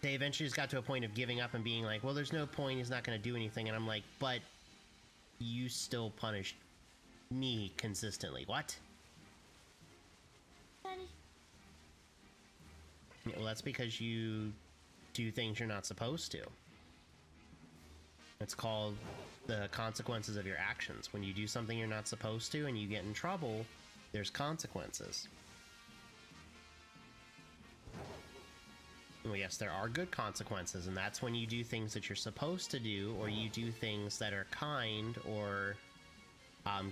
they eventually just got to a point of giving up and being like, well, there's no point, he's not going to do anything. And I'm like, but you still punished me consistently. What? Well, that's because you do things you're not supposed to. It's called the consequences of your actions. When you do something you're not supposed to and you get in trouble, there's consequences. Well, yes, there are good consequences, and that's when you do things that you're supposed to do, or you do things that are kind or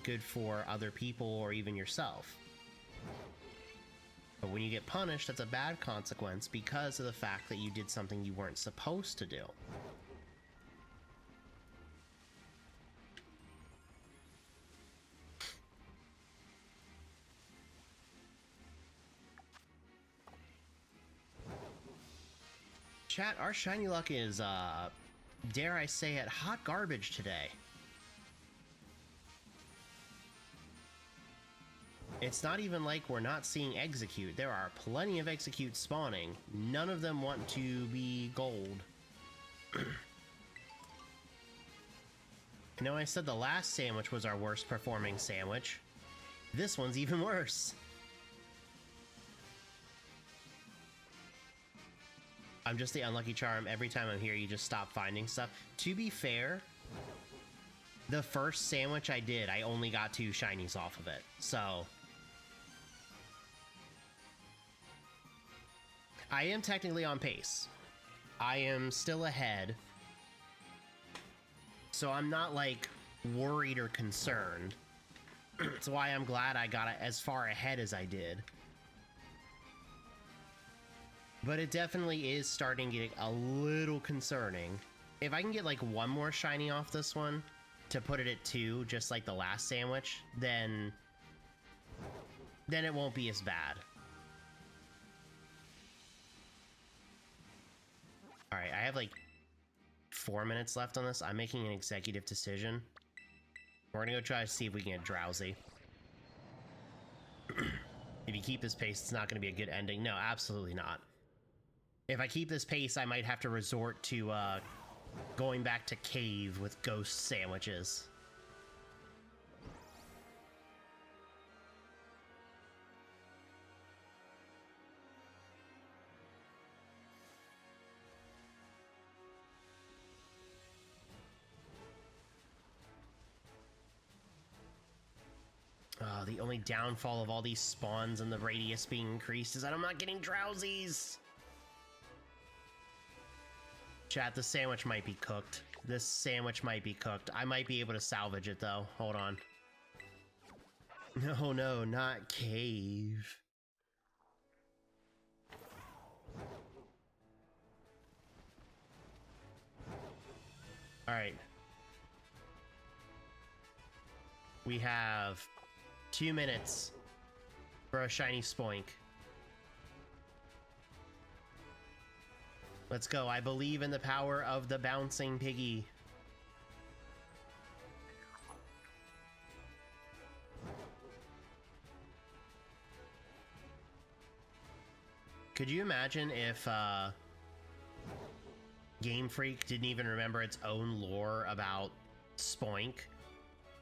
good for other people or even yourself. But when you get punished, that's a bad consequence because of the fact that you did something you weren't supposed to do. Chat, our shiny luck is, dare I say it, hot garbage today. It's not even like we're not seeing execute. There are plenty of execute spawning. None of them want to be gold. I know I said the last sandwich was our worst performing sandwich. This one's even worse. I'm just the unlucky charm. Every time I'm here, you just stop finding stuff. To be fair, the first sandwich I did, I only got 2 shinies off of it. So I am technically on pace. I am still ahead. So I'm not, like, worried or concerned. That's why I'm glad I got as far ahead as I did. But it definitely is starting to get a little concerning. If I can get, like, 1 more shiny off this one to put it at 2, just like the last sandwich, then it won't be as bad. Alright, I have, like, 4 minutes left on this. I'm making an executive decision. We're gonna go try to see if we can get drowsy. If you keep this pace, it's not gonna be a good ending. No, absolutely not. If I keep this pace, I might have to resort to going back to cave with ghost sandwiches. The only downfall of all these spawns and the radius being increased is that I'm not getting drowsies. Chat, the sandwich might be cooked. This sandwich might be cooked. I might be able to salvage it, though. Hold on. No, no, not cave. Alright. We have 2 minutes for a shiny spoink. Let's go. I believe in the power of the bouncing piggy. Could you imagine if Game Freak didn't even remember its own lore about Spoink,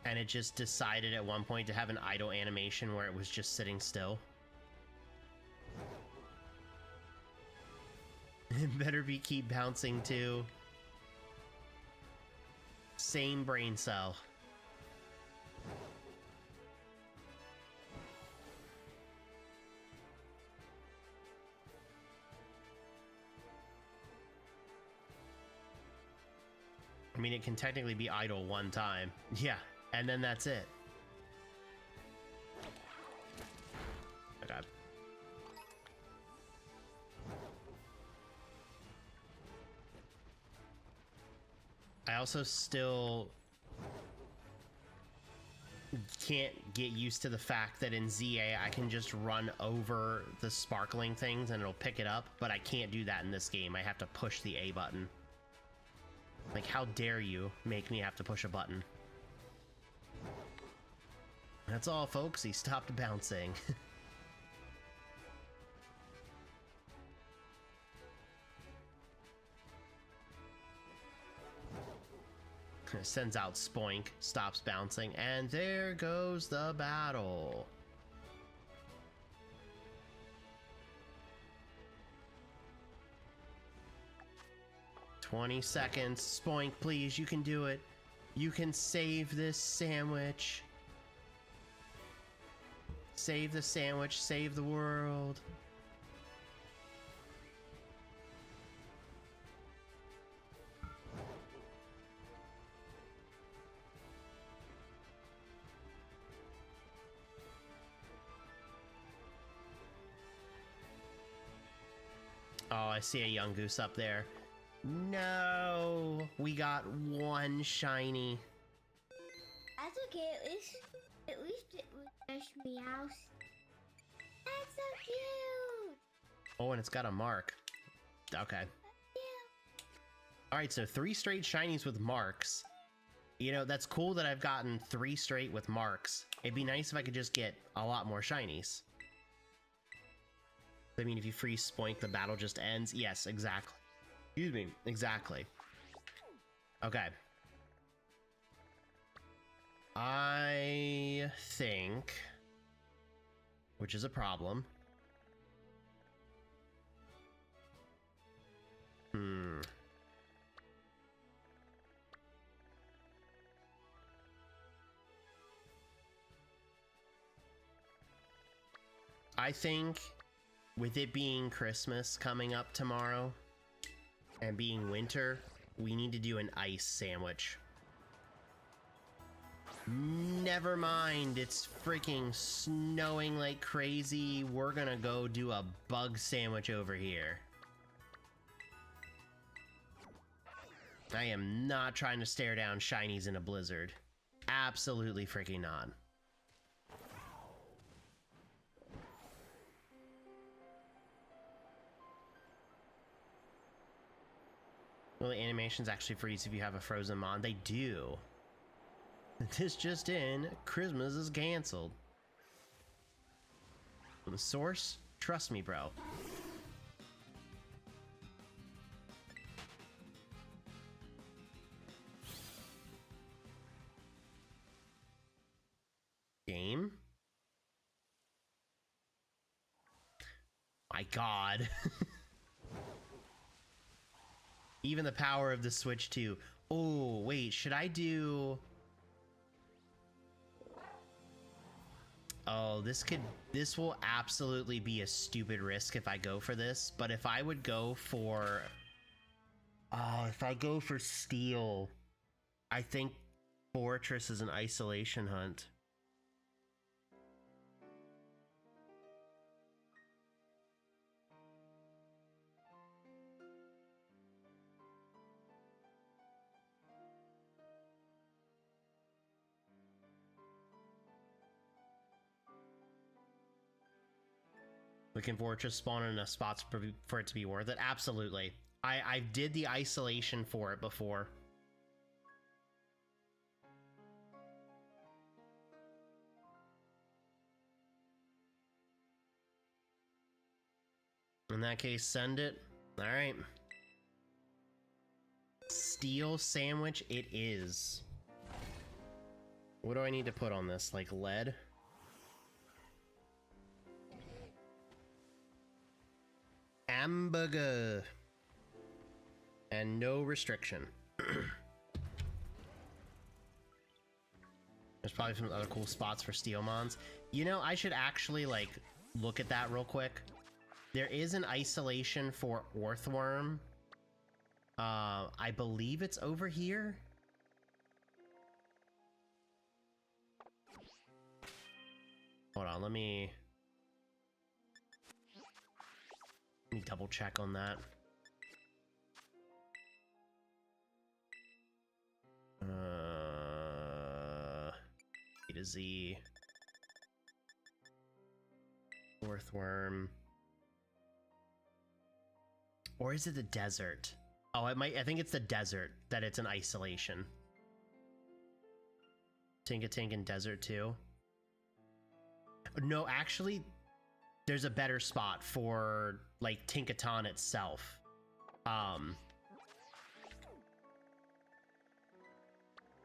and it just decided at one point to have an idle animation where it was just sitting still? It better be keep bouncing too. Same brain cell. I mean, it can technically be idle 1 time. Yeah, and then that's it. Okay. I also still can't get used to the fact that in ZA I can just run over the sparkling things and it'll pick it up, but I can't do that in this game. I have to push the A button. Like, how dare you make me have to push a button? That's all, folks. He stopped bouncing. Sends out Spoink, stops bouncing, and there goes the battle. $20. Spoink, please, you can do it. You can save this sandwich. Save the sandwich, save the world. Oh, I see a young goose up there. No, we got one shiny. That's okay. At least it was just meows. That's so cute. Oh, and it's got a mark. Okay. Yeah. All right, so 3 straight shinies with marks. You know, that's cool that I've gotten 3 straight with marks. It'd be nice if I could just get a lot more shinies. I mean, if you freeze Spoink, the battle just ends. Yes, exactly. Excuse me, exactly. Okay. I think, which is a problem. I think with it being Christmas coming up tomorrow and being winter, we need to do an ice sandwich. Never mind, it's freaking snowing like crazy. We're gonna go do a bug sandwich over here. I am not trying to stare down shinies in a blizzard. Absolutely freaking not. Well, the animations actually freeze if you have a frozen mon. They do. This just in, Christmas is canceled. The source? Trust me, bro. Game? My god. Even the power of the Switch 2. Oh, wait, should I do... Oh, this will absolutely be a stupid risk if I go for this, but if I would go for... Oh, if I go for Steel, I think Fortress is an isolation hunt. Looking forward to spawning enough spots for it to be worth it. Absolutely. I did the isolation for it before. In that case, send it. All right. Steel sandwich it is. What do I need to put on this? Like lead? Hamburger. And no restriction. There's probably some other cool spots for steel mons. You know, I should actually like look at that real quick. There is an isolation for Orthworm. I believe it's over here. Hold on, let me double check on that. A to Z. Orthworm. Or is it the desert? Oh, I think it's the desert that it's an isolation. Tinka-Tink and Desert too. No, actually, there's a better spot for like Tinkaton itself.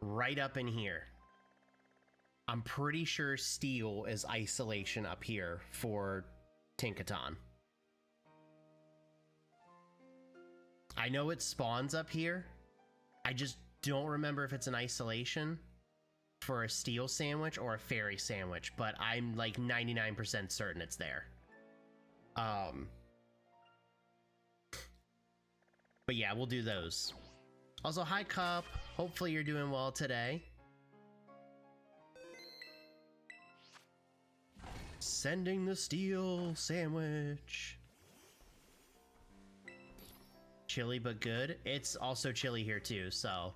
right up in here. I'm pretty sure steel is isolation up here for Tinkaton. I know it spawns up here. I just don't remember if it's an isolation for a steel sandwich or a fairy sandwich, but I'm like 99% certain it's there. But yeah, we'll do those. Also, hi Cup. Hopefully you're doing well today. Sending the steel sandwich. Chilly but good. It's also chilly here too, so.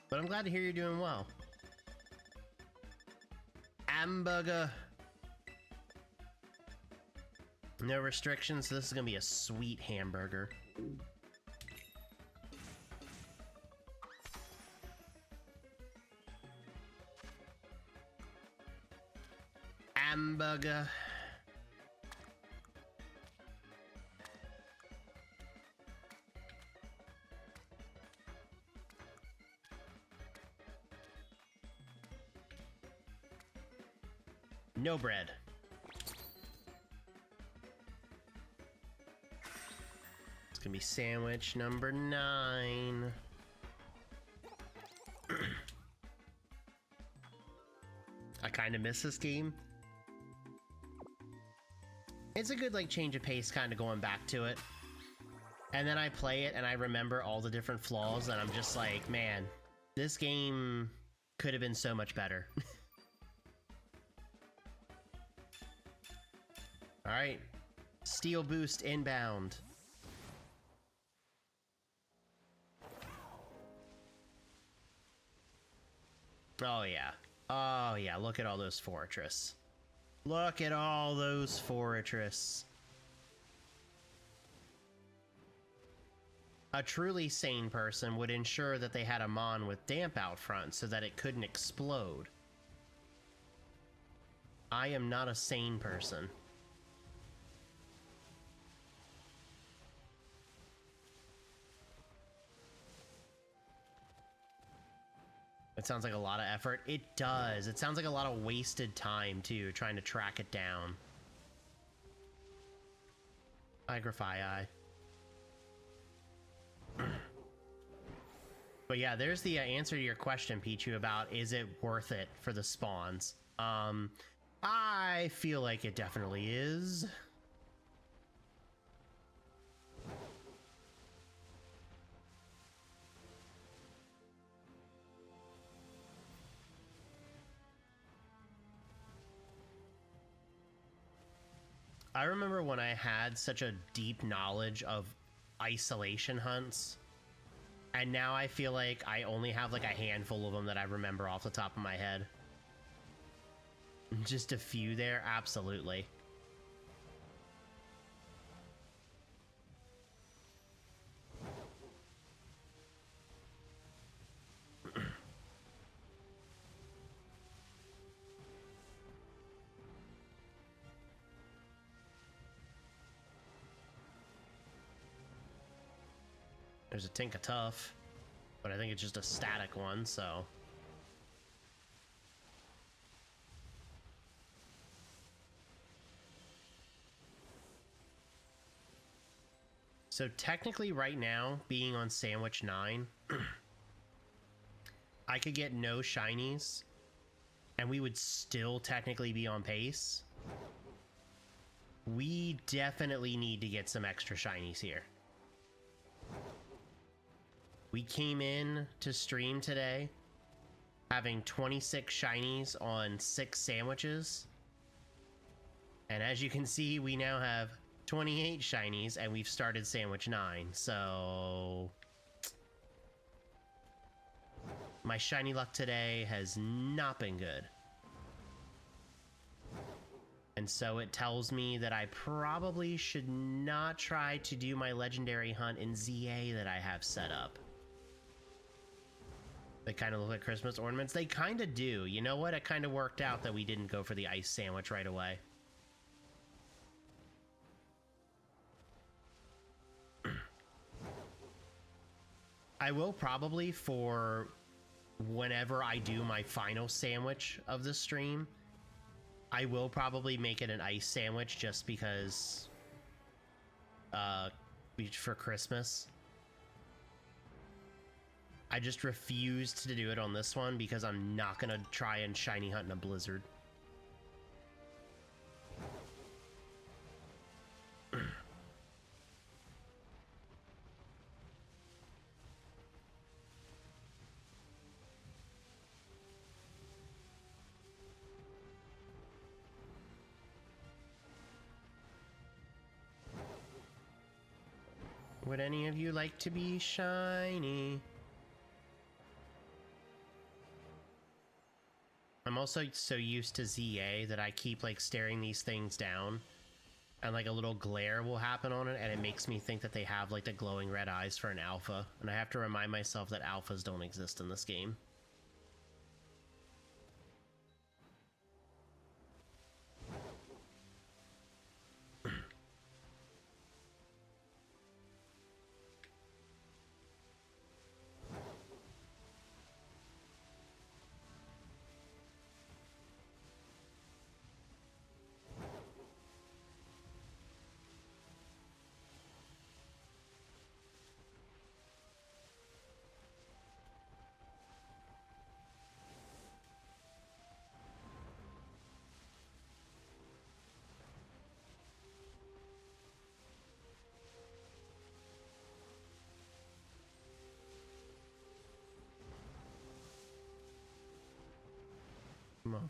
But I'm glad to hear you're doing well. Hamburger. No restrictions, so this is gonna be a sweet hamburger. Hamburger. No bread. It's gonna be sandwich number 9. I kind of miss this game. It's a good like change of pace kind of going back to it. And then I play it and I remember all the different flaws and I'm just like, man, this game could have been so much better. All right, steel boost inbound. Oh yeah, look at all those fortress. Look at all those fortress. A truly sane person would ensure that they had a mon with damp out front so that it couldn't explode. I am not a sane person. It sounds like a lot of effort. It does. It sounds like a lot of wasted time, too, trying to track it down. Agrify. But yeah, there's the answer to your question, Pichu, about is it worth it for the spawns? I feel like it definitely is. I remember when I had such a deep knowledge of isolation hunts, and now I feel like I only have like a handful of them that I remember off the top of my head. Just a few there, absolutely. There's a Tinka Tough, but I think it's just a static one, so. So technically right now, being on Sandwich 9, I could get no shinies, and we would still technically be on pace. We definitely need to get some extra shinies here. We came in to stream today having 26 shinies on 6 sandwiches. And as you can see, we now have 28 shinies and we've started sandwich 9. So my shiny luck today has not been good. And so it tells me that I probably should not try to do my legendary hunt in ZA that I have set up. They kind of look like Christmas ornaments. They kind of do. You know what? It kind of worked out that we didn't go for the ice sandwich right away. I will probably, for whenever I do my final sandwich of the stream, I will probably make it an ice sandwich just because for Christmas. I just refused to do it on this one because I'm not gonna try and shiny hunt in a blizzard. Would any of you like to be shiny? I'm also so used to ZA that I keep like staring these things down and like a little glare will happen on it and it makes me think that they have like the glowing red eyes for an alpha, and I have to remind myself that alphas don't exist in this game.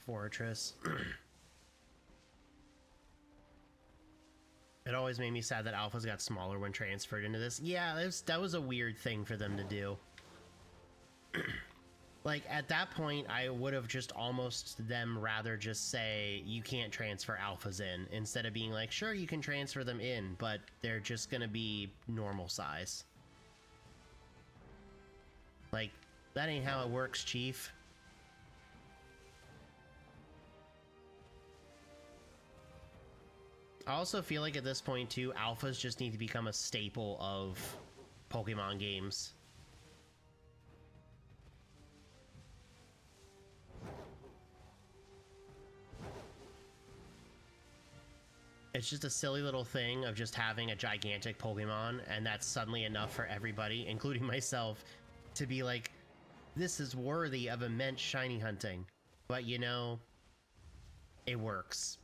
Fortress. It always made me sad that alphas got smaller when transferred into this. Yeah, that was a weird thing for them to do. Like, at that point, I would have just almost them rather just say, you can't transfer alphas in, instead of being like, sure, you can transfer them in, but they're just gonna be normal size. Like, that ain't how it works, Chief. I also feel like at this point, too, alphas just need to become a staple of Pokemon games. It's just a silly little thing of just having a gigantic Pokemon, and that's suddenly enough for everybody, including myself, to be like, this is worthy of immense shiny hunting. But, you know, it works.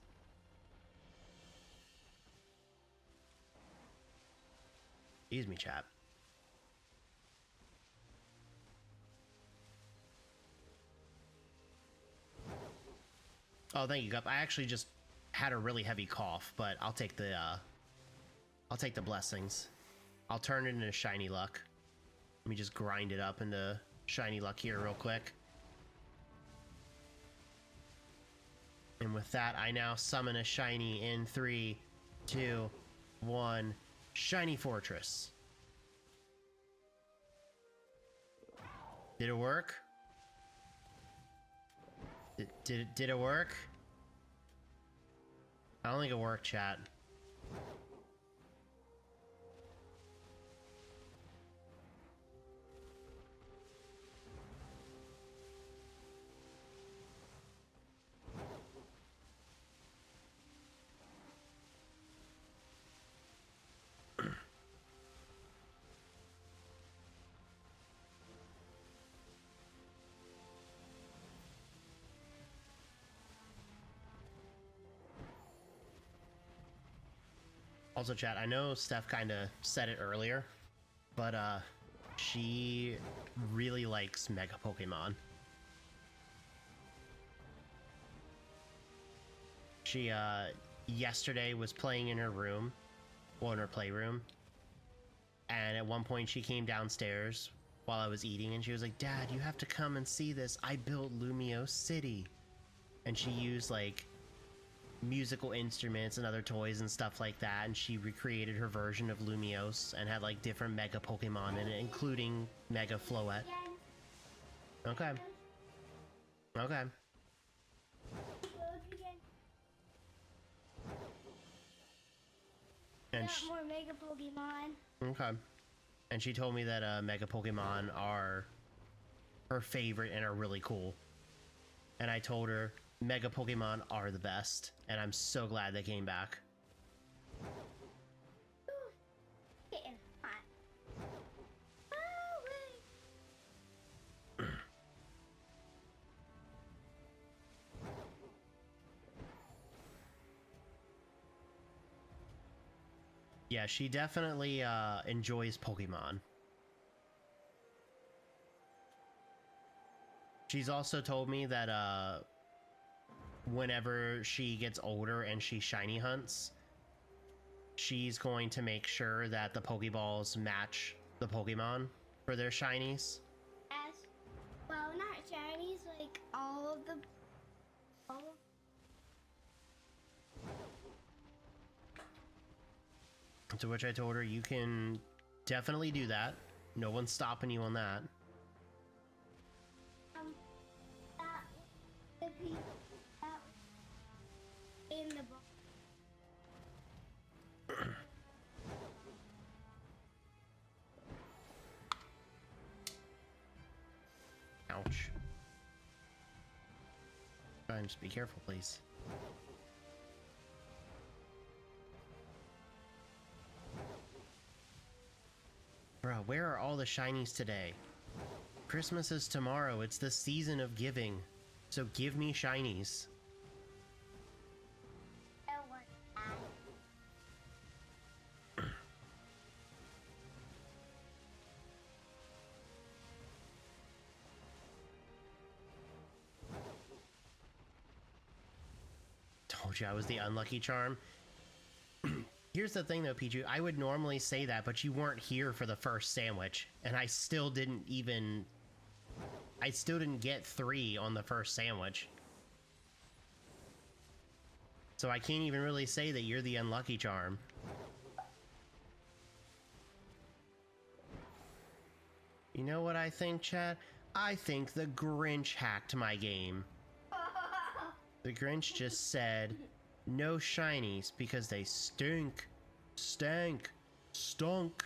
Excuse me, chat. Oh, thank you, Gup. I actually just had a really heavy cough, but I'll take the blessings. I'll turn it into shiny luck. Let me just grind it up into shiny luck here real quick. And with that, I now summon a shiny in 3, 2, 1. Shiny Fortress. Did it work? Did it work? I don't think it worked, chat. Also, chat, I know Steph kind of said it earlier, but she really likes Mega Pokemon. She yesterday was playing in her room, well, in her playroom, and at one point she came downstairs while I was eating and she was like, Dad, you have to come and see this. I built Lumio City. And she used like musical instruments and other toys and stuff like that, and she recreated her version of Lumiose and had like different Mega Pokemon in it, including Mega Floette. Okay. Okay. And more Mega Pokemon. okay. And she told me that Mega Pokemon are her favorite and are really cool. And I told her Mega Pokemon are the best, and I'm so glad they came back. Getting hot. Yeah, she definitely enjoys Pokemon. She's also told me that whenever she gets older and she shiny hunts, she's going to make sure that the Pokeballs match the Pokemon for their shinies. As well, not shinies, like all of the. To which I told her, you can definitely do that. No one's stopping you on that. That the people that in the book. Ouch. Just be careful, please. Bro, where are all the shinies today? Christmas is tomorrow. It's the season of giving. So give me shinies. Told you I was the unlucky charm. Here's the thing though, Pichu, I would normally say that, but you weren't here for the first sandwich, and I still didn't get 3 on the first sandwich. So I can't even really say that you're the unlucky charm. You know what I think, chat? I think the Grinch hacked my game. The Grinch just said, no shinies because they stink, stank, stunk.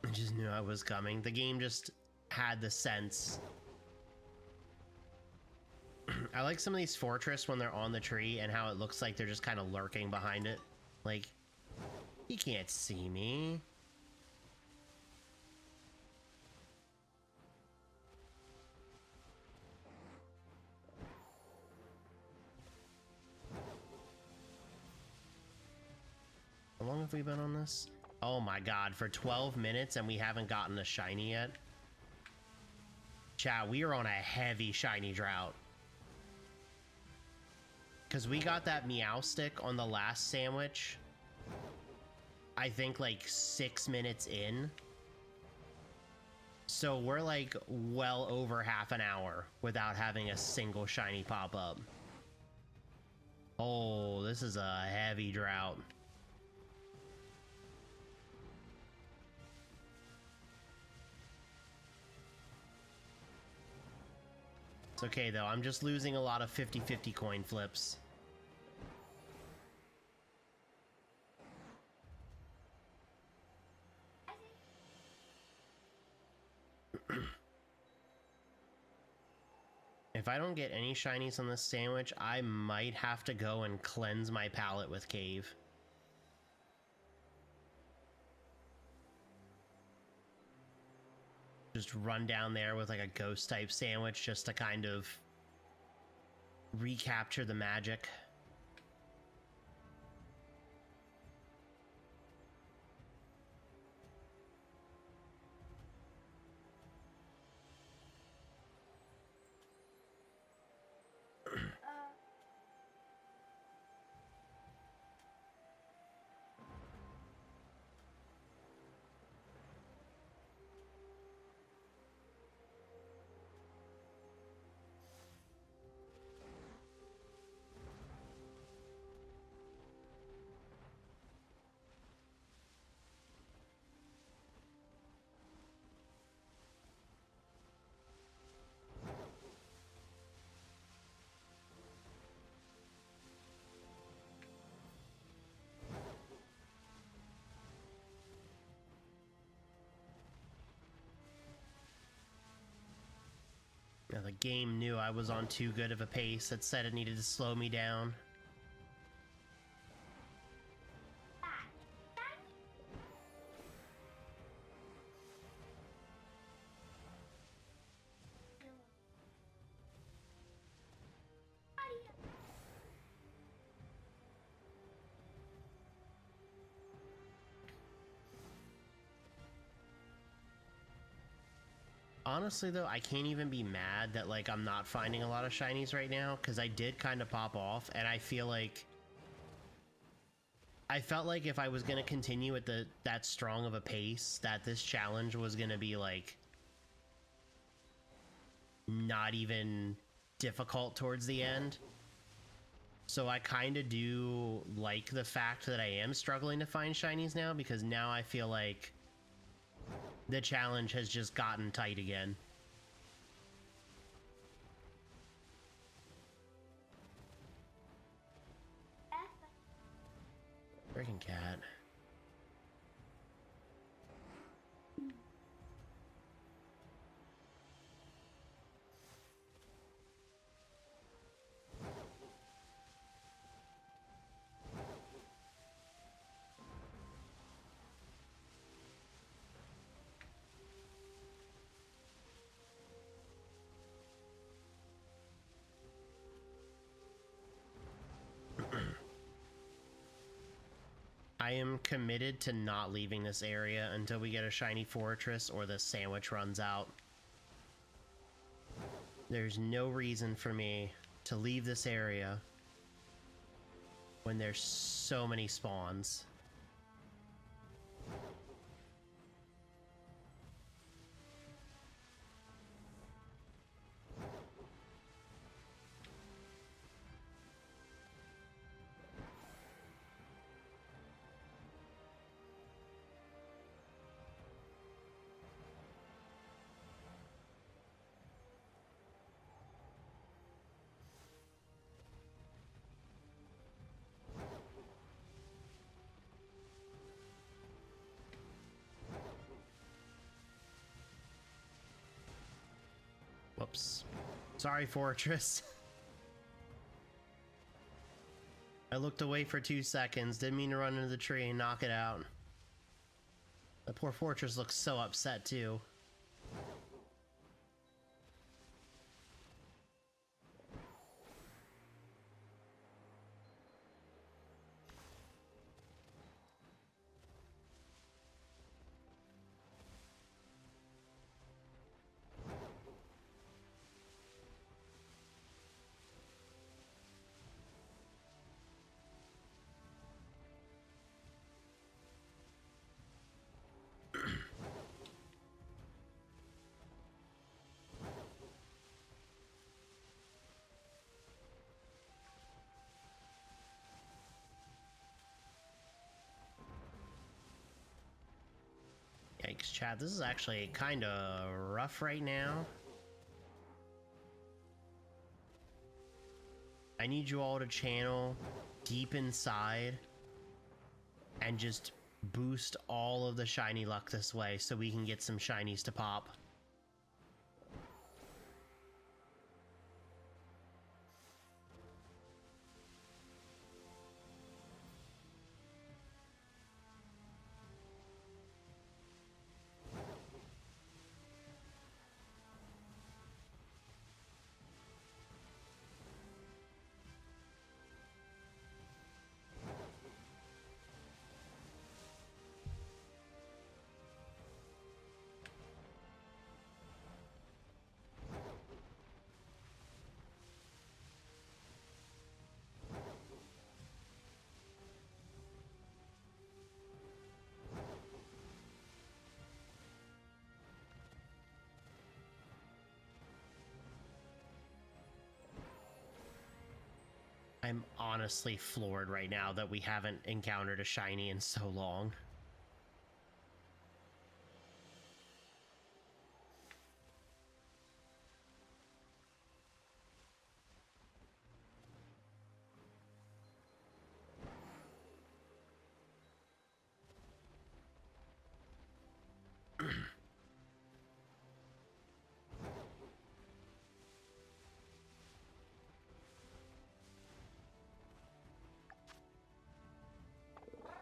I just knew I was coming. The game just had the sense. I like some of these fortress when they're on the tree and how it looks like they're just kind of lurking behind it. Like, you can't see me. How long have we been on this? Oh my god, for 12 minutes and we haven't gotten a shiny yet? Chat, we are on a heavy shiny drought. Because we got that Meowstic on the last sandwich, I think like 6 minutes in. So we're like well over half an hour without having a single shiny pop up. Oh, this is a heavy drought. It's okay though, I'm just losing a lot of 50-50 coin flips. If I don't get any shinies on this sandwich, I might have to go and cleanse my palate with Cave. Just run down there with like a ghost type sandwich just to kind of recapture the magic. the game knew I was on too good of a pace. It said it needed to slow me down. Honestly though, I can't even be mad that like I'm not finding a lot of shinies right now, because I did kind of pop off, and I feel like I felt like if I was gonna continue at that strong of a pace, that this challenge was gonna be like not even difficult towards the end. So I kind of do like the fact that I am struggling to find shinies now, because now I feel like the challenge has just gotten tight again. Freaking cat. I am committed to not leaving this area until we get a shiny fortress or the sandwich runs out. There's no reason for me to leave this area when there's so many spawns. Whoops. Sorry, Fortress. I looked away for 2 seconds, didn't mean to run into the tree and knock it out. The poor Fortress looks so upset too. Yikes, chat. This is actually kind of rough right now. I need you all to channel deep inside and just boost all of the shiny luck this way so we can get some shinies to pop. I'm honestly floored right now that we haven't encountered a shiny in so long.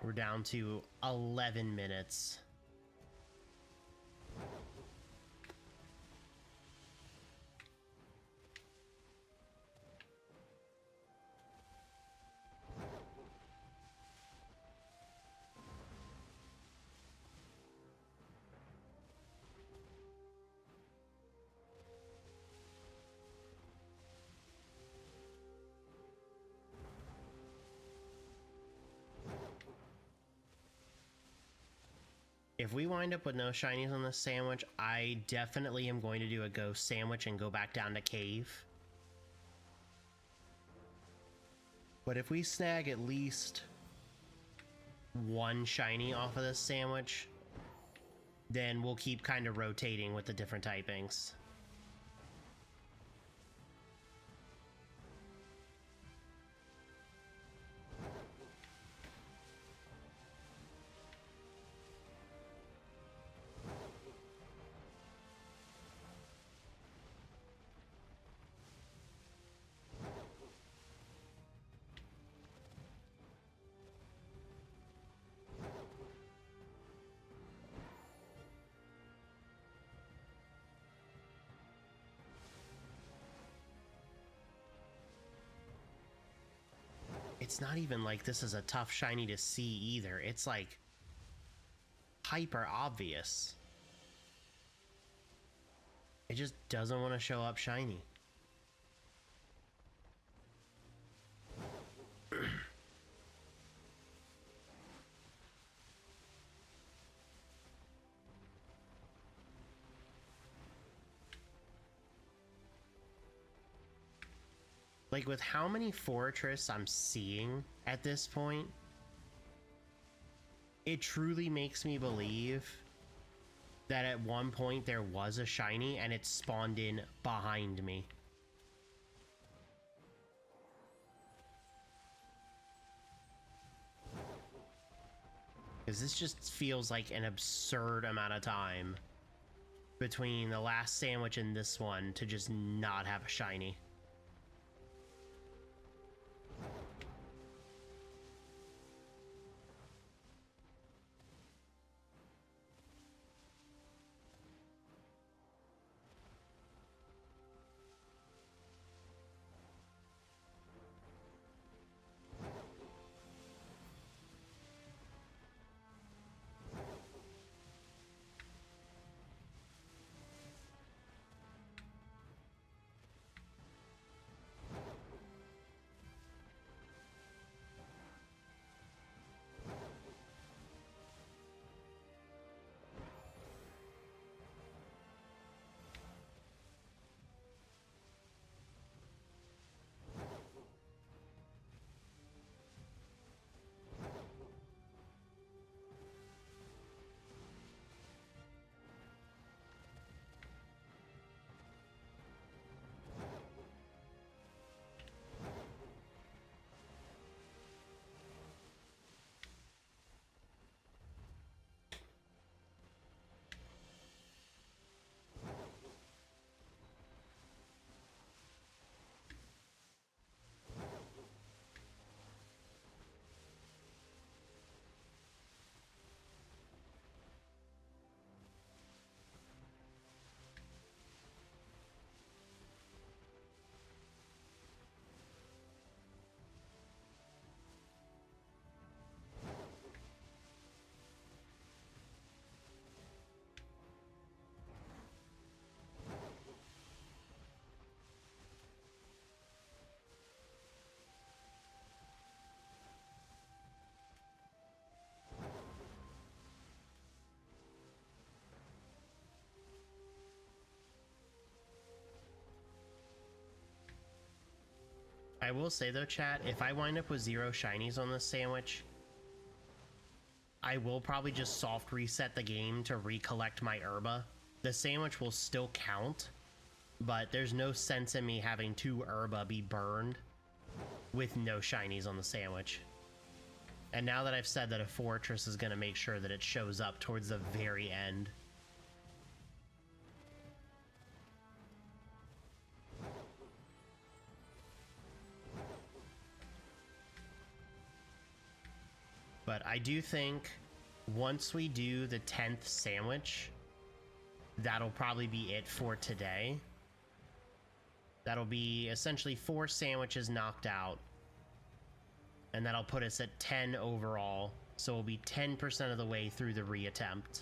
We're down to 11 minutes. If we wind up with no shinies on this sandwich, I definitely am going to do a ghost sandwich and go back down to cave. But if we snag at least one shiny off of this sandwich, then we'll keep kind of rotating with the different typings. It's not even like this is a tough shiny to see either. It's like hyper obvious. It just doesn't want to show up shiny. Like, with how many Fortress I'm seeing at this point, it truly makes me believe that at one point there was a shiny and it spawned in behind me. Because this just feels like an absurd amount of time between the last sandwich and this one to just not have a shiny. I will say though, chat, if I wind up with 0 shinies on this sandwich, I will probably just soft reset the game to recollect my herba. The sandwich will still count, but there's no sense in me having 2 herba be burned with no shinies on the sandwich. And now that I've said that a Fortress is going to make sure that it shows up towards the very end. But I do think once we do the 10th sandwich, that'll probably be it for today. That'll be essentially 4 sandwiches knocked out. And that'll put us at 10 overall. So we'll be 10% of the way through the reattempt.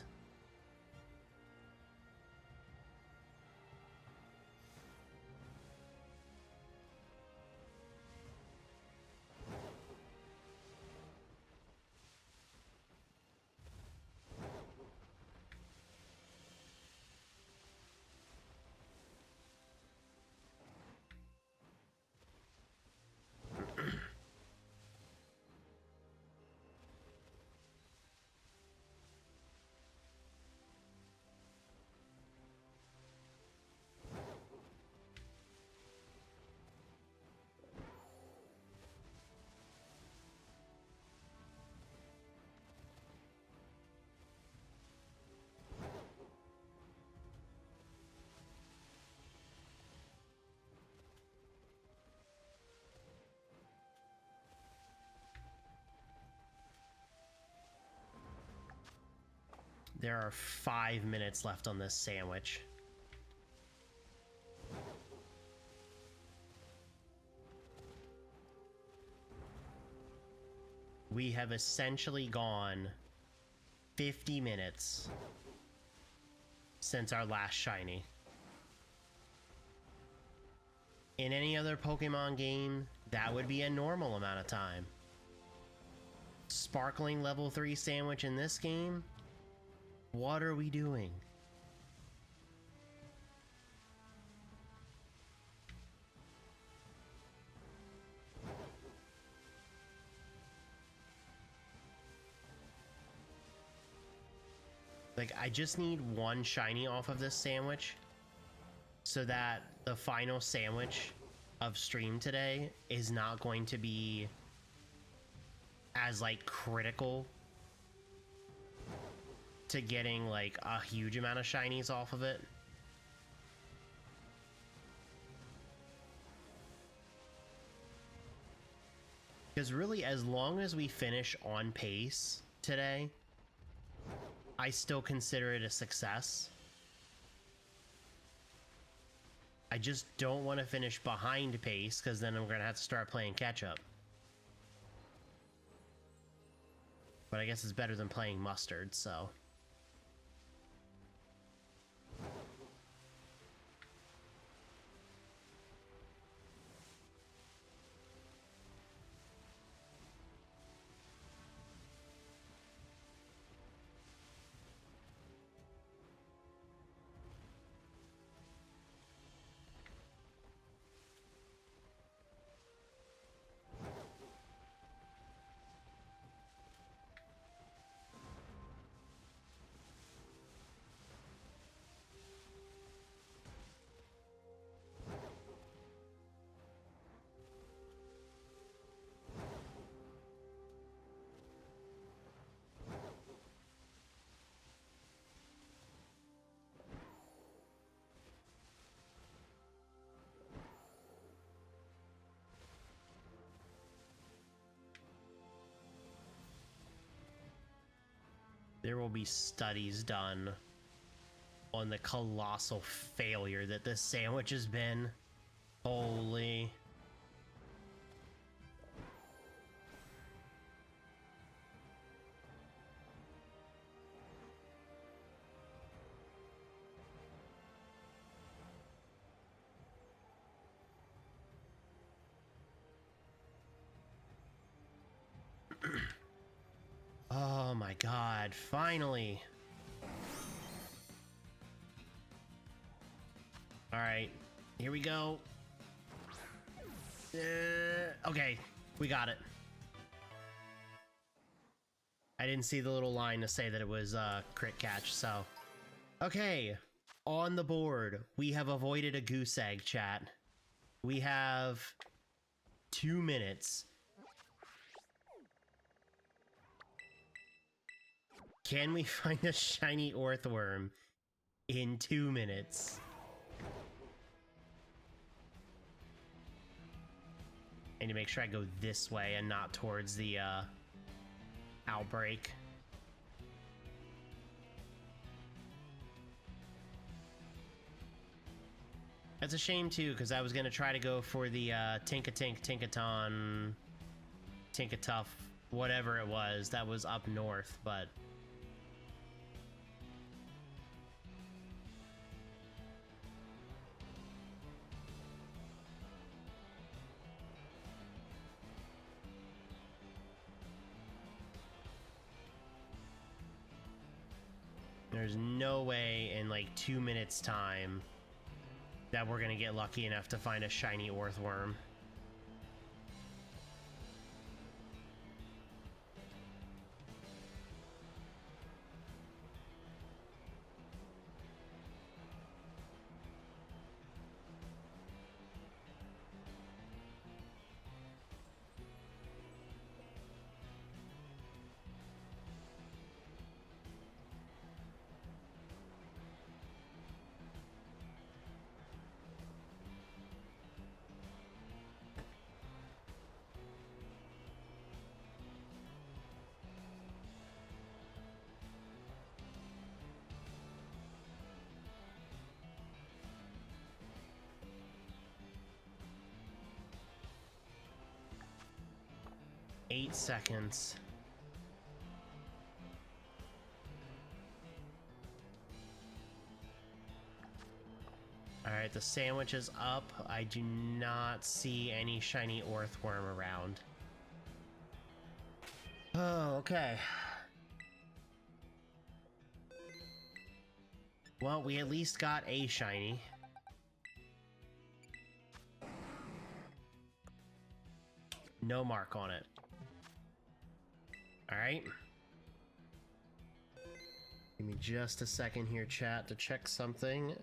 There are 5 minutes left on this sandwich. We have essentially gone 50 minutes since our last shiny. In any other Pokemon game, that would be a normal amount of time. Sparkling level 3 sandwich in this game? What are we doing? Like, I just need one shiny off of this sandwich so that the final sandwich of stream today is not going to be as, like, critical to getting, like, a huge amount of shinies off of it. Because really, as long as we finish on pace today, I still consider it a success. I just don't want to finish behind pace, because then I'm going to have to start playing catch-up. But I guess it's better than playing Mustard, so... There will be studies done on the colossal failure that this sandwich has been. Holy. Oh my god, finally. Alright, here we go. Okay, we got it. I didn't see the little line to say that it was crit catch, so. Okay, on the board, we have avoided a goose egg, chat. We have 2 minutes. Can we find a shiny Orthworm in 2 minutes? I need to make sure I go this way and not towards the outbreak. That's a shame too, because I was gonna try to go for the Tinkatink, Tinkaton, Tinkatuff, whatever it was that was up north, but there's no way in like 2 minutes time that we're gonna get lucky enough to find a shiny Orthworm. Eight seconds. Alright, the sandwich is up. I do not see any shiny Orthworm around. Oh, okay. Well, we at least got a shiny. No mark on it. Alright. Give me just a second here, chat, to check something.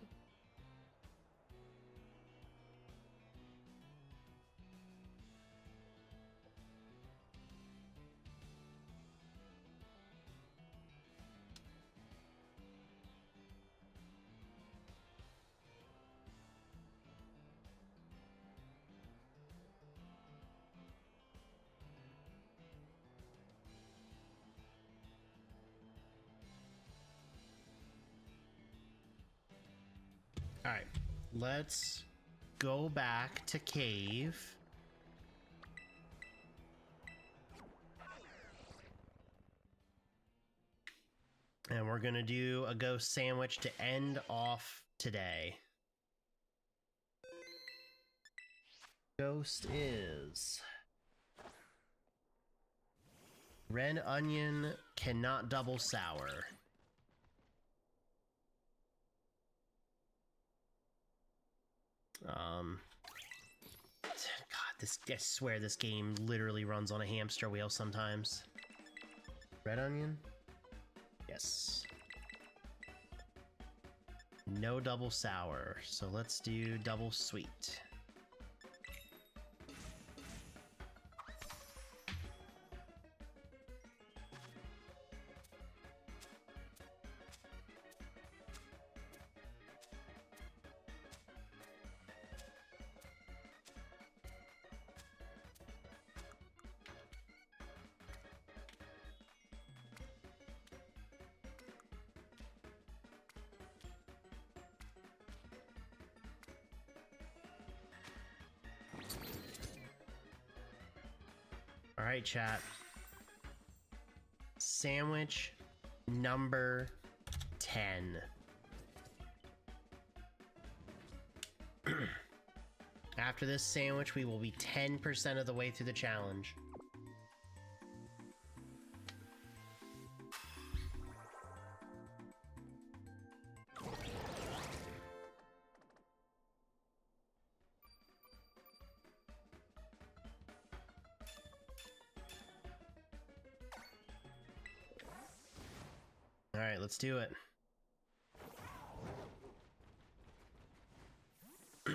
Alright, let's go back to cave. And we're gonna do a ghost sandwich to end off today. Ghost is... red onion cannot double sour. God, I swear this game literally runs on a hamster wheel sometimes. Red onion? Yes. No double sour, so let's do double sweet. All right, chat. Sandwich number 10. After this sandwich, we will be 10% of the way through the challenge. All right, let's do it. All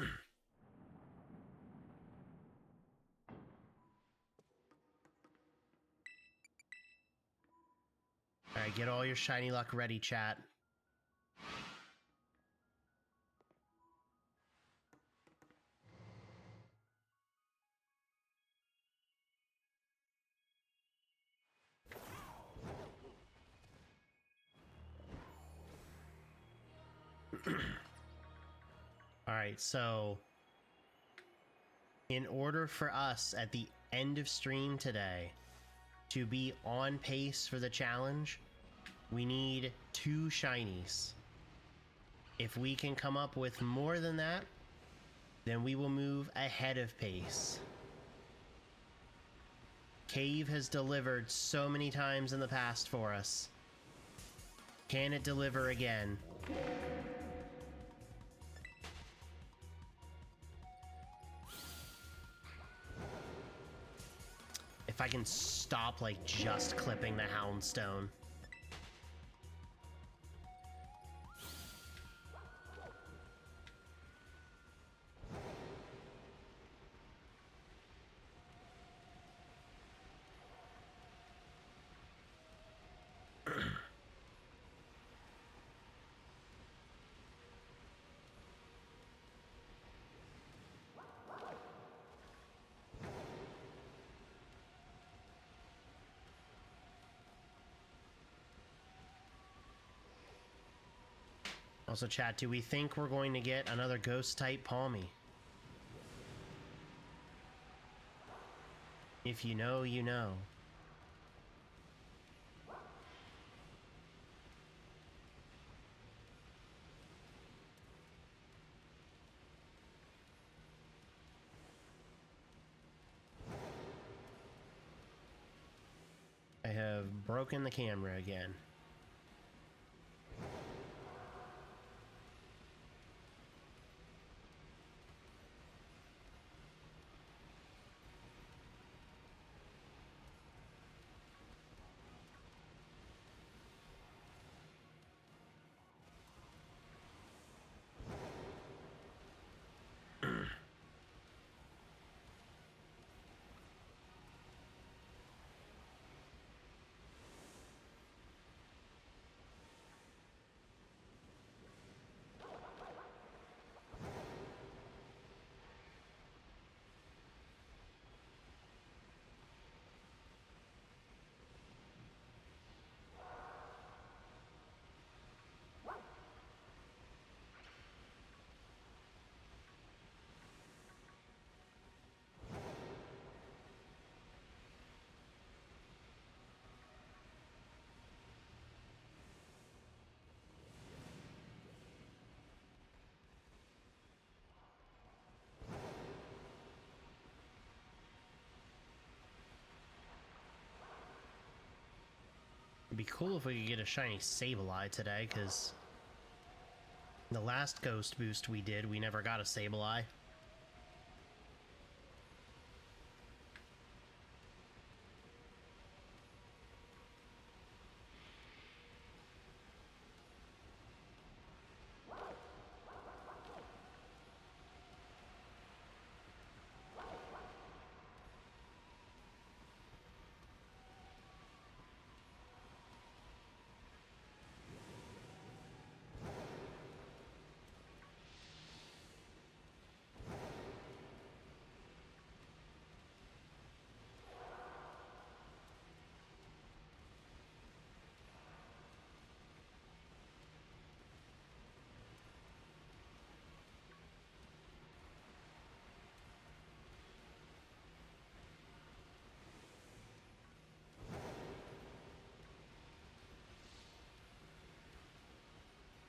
right, get all your shiny luck ready, chat. All right, so in order for us at the end of stream today to be on pace for the challenge, we need 2 shinies. If we can come up with more than that, then we will move ahead of pace. Cave has delivered so many times in the past for us. Can it deliver again? If I can stop, like, just clipping the Houndstone. Also, chat, do we think we're going to get another ghost-type Palmy? If you know, you know. I have broken the camera again. It'd be cool if we could get a shiny Sableye today, because the last ghost boost we did, we never got a Sableye.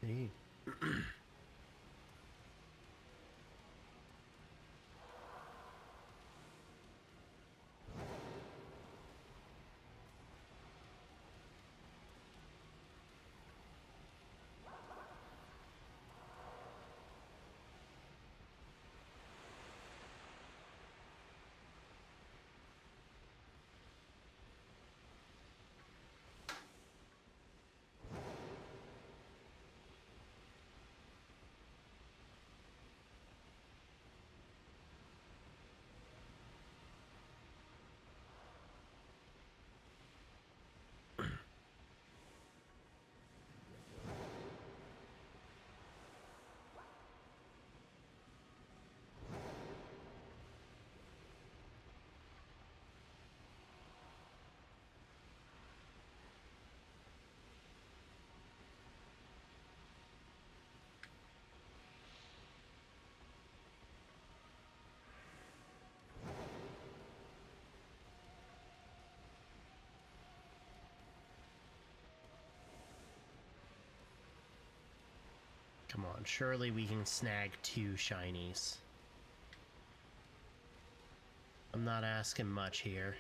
Hey. Come on, surely we can snag 2 shinies. I'm not asking much here.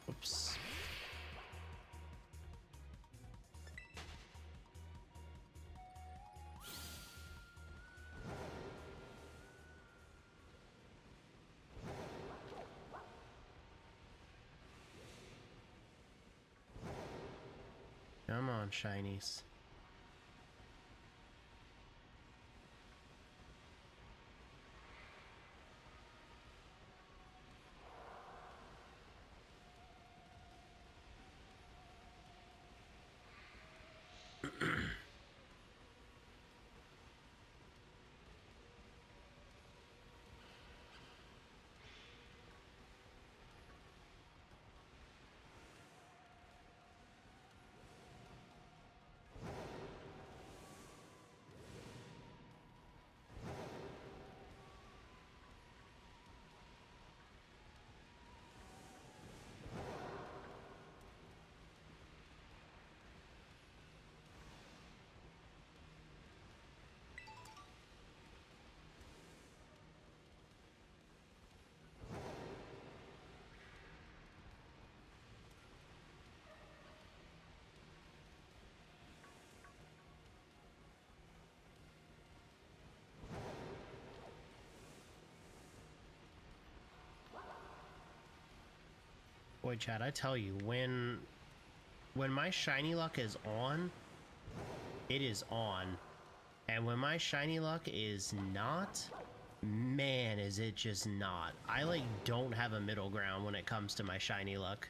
Oops. Come on, shinies. Boy, Chad, I tell you, when my shiny luck is on, it is on. And when my shiny luck is not, man, is it just not. I, like, don't have a middle ground when it comes to my shiny luck.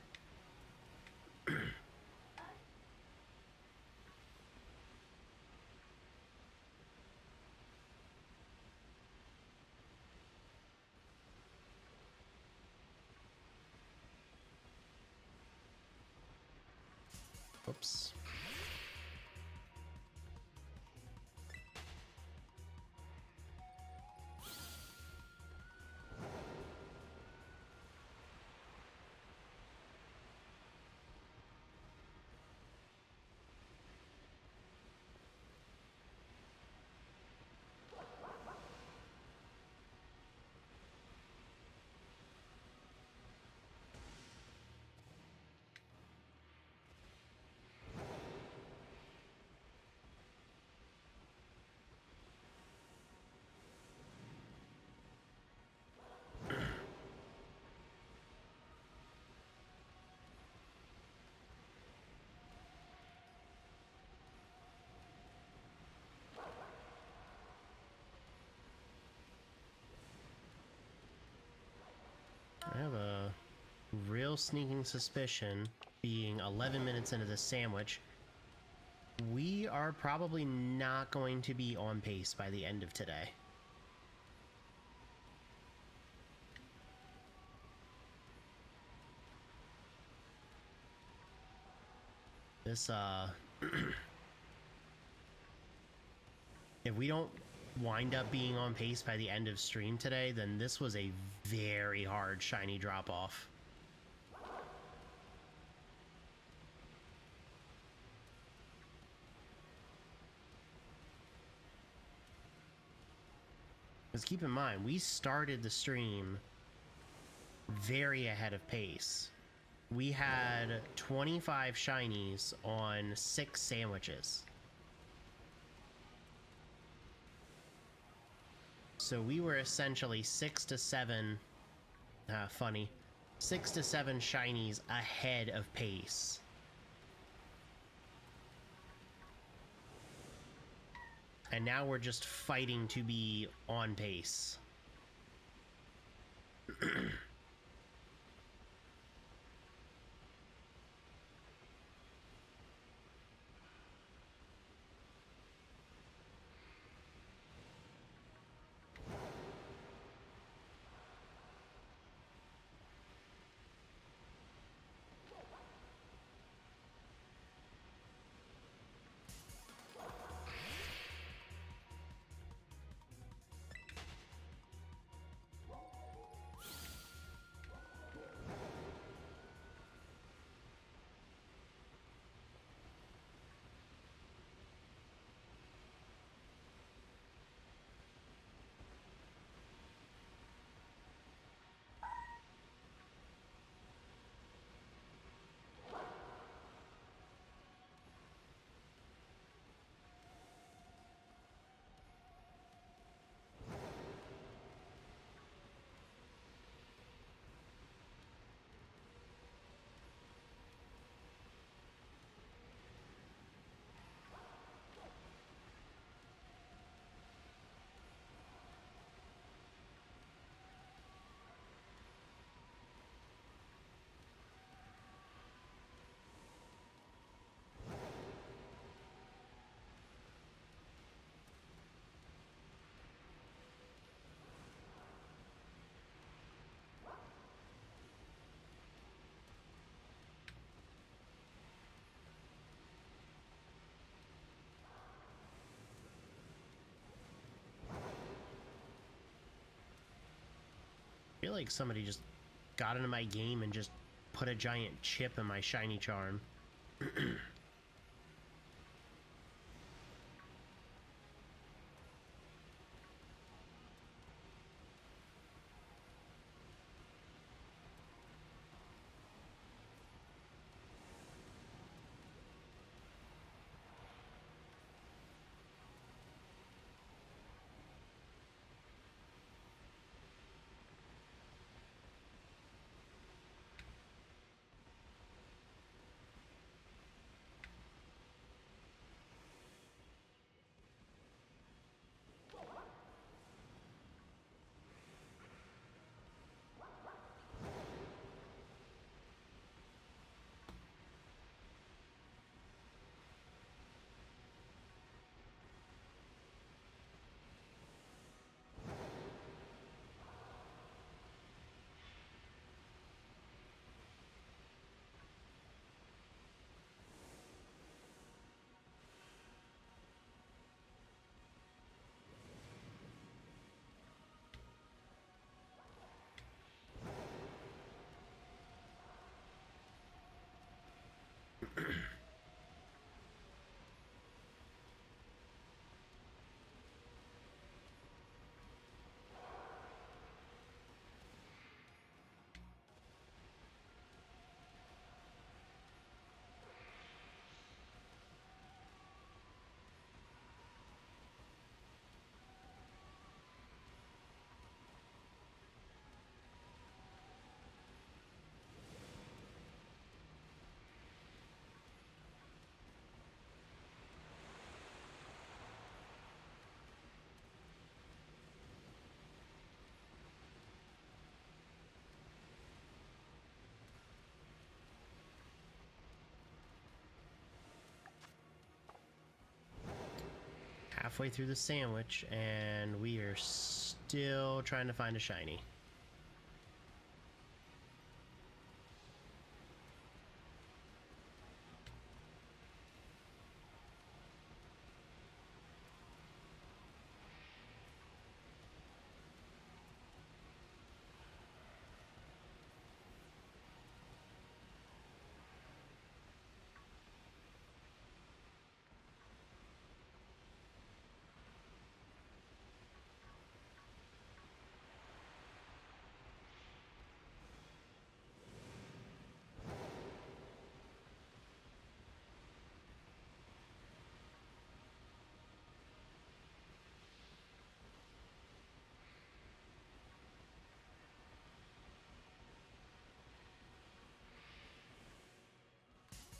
Oops. I have a real sneaking suspicion, being 11 minutes into this sandwich, we are probably not going to be on pace by the end of today. This, we don't wind up being on pace by the end of stream today, then this was a very hard shiny drop off. Because keep in mind, we started the stream very ahead of pace. We had 25 shinies on 6 sandwiches. So we were essentially 6 to 7, 6 to 7 shinies ahead of pace. And now we're just fighting to be on pace. I feel like somebody just got into my game and just put a giant chip in my shiny charm. Halfway through the sandwich, and we are still trying to find a shiny.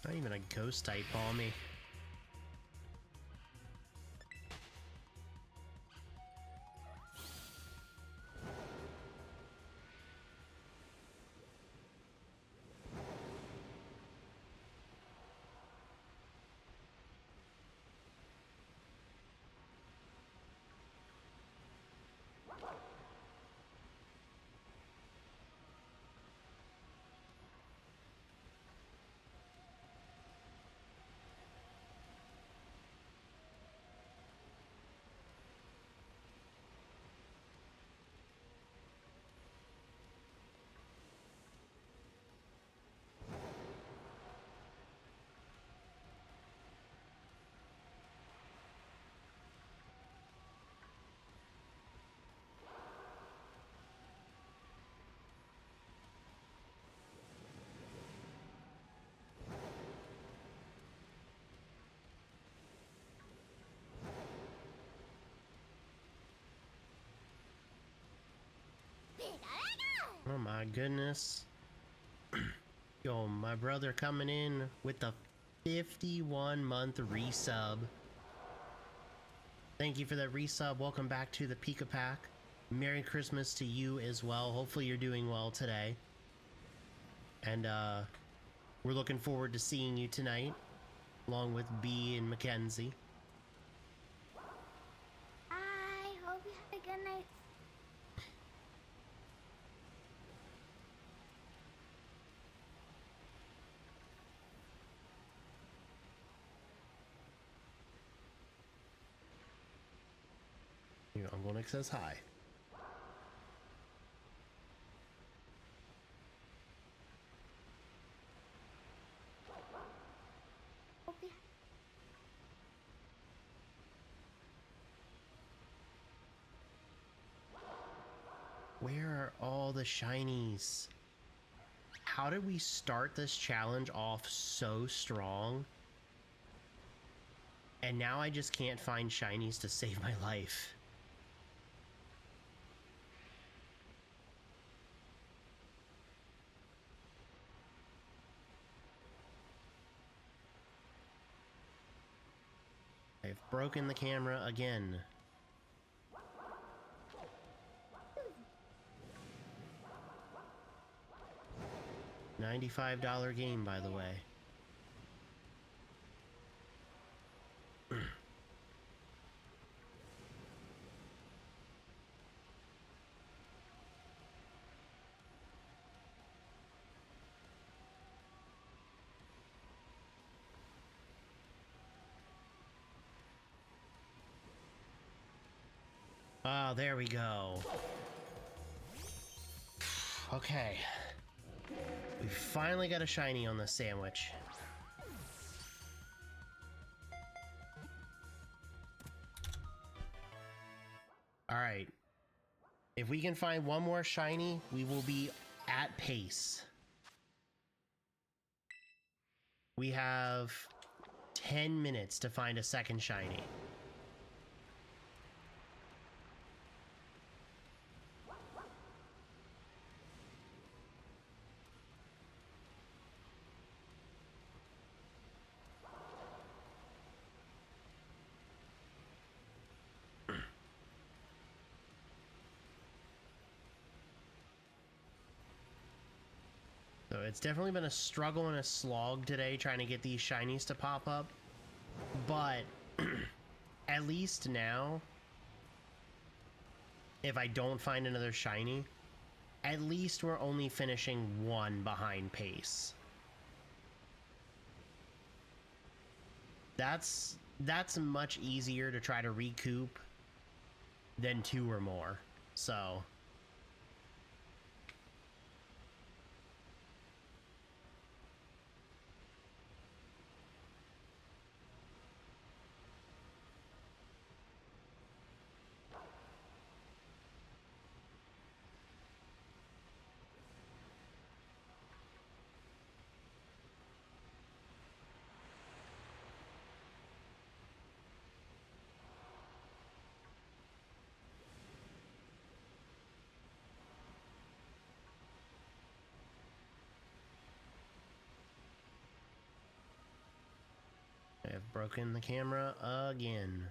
Not even a ghost type ball me. Oh my goodness. Yo, my brother coming in with the 51-month resub. Thank you for that resub. Welcome back to the Pika Pack. Merry Christmas to you as well. Hopefully you're doing well today. And we're looking forward to seeing you tonight, along with B and Mackenzie. I hope you had a good night. Your Uncle Nick says hi. Hope you Where are all the shinies? How did we start this challenge off so strong? And now I just can't find shinies to save my life. I've broken the camera again. $95 game, by the way. Oh, there we go. Okay. We finally got a shiny on this sandwich. Alright. If we can find one more shiny, we will be at pace. We have 10 minutes to find a second shiny. So it's definitely been a struggle and a slog today trying to get these shinies to pop up. But at least now, if I don't find another shiny, at least we're only finishing one behind pace. That's much easier to try to recoup than two or more. So broken the camera again.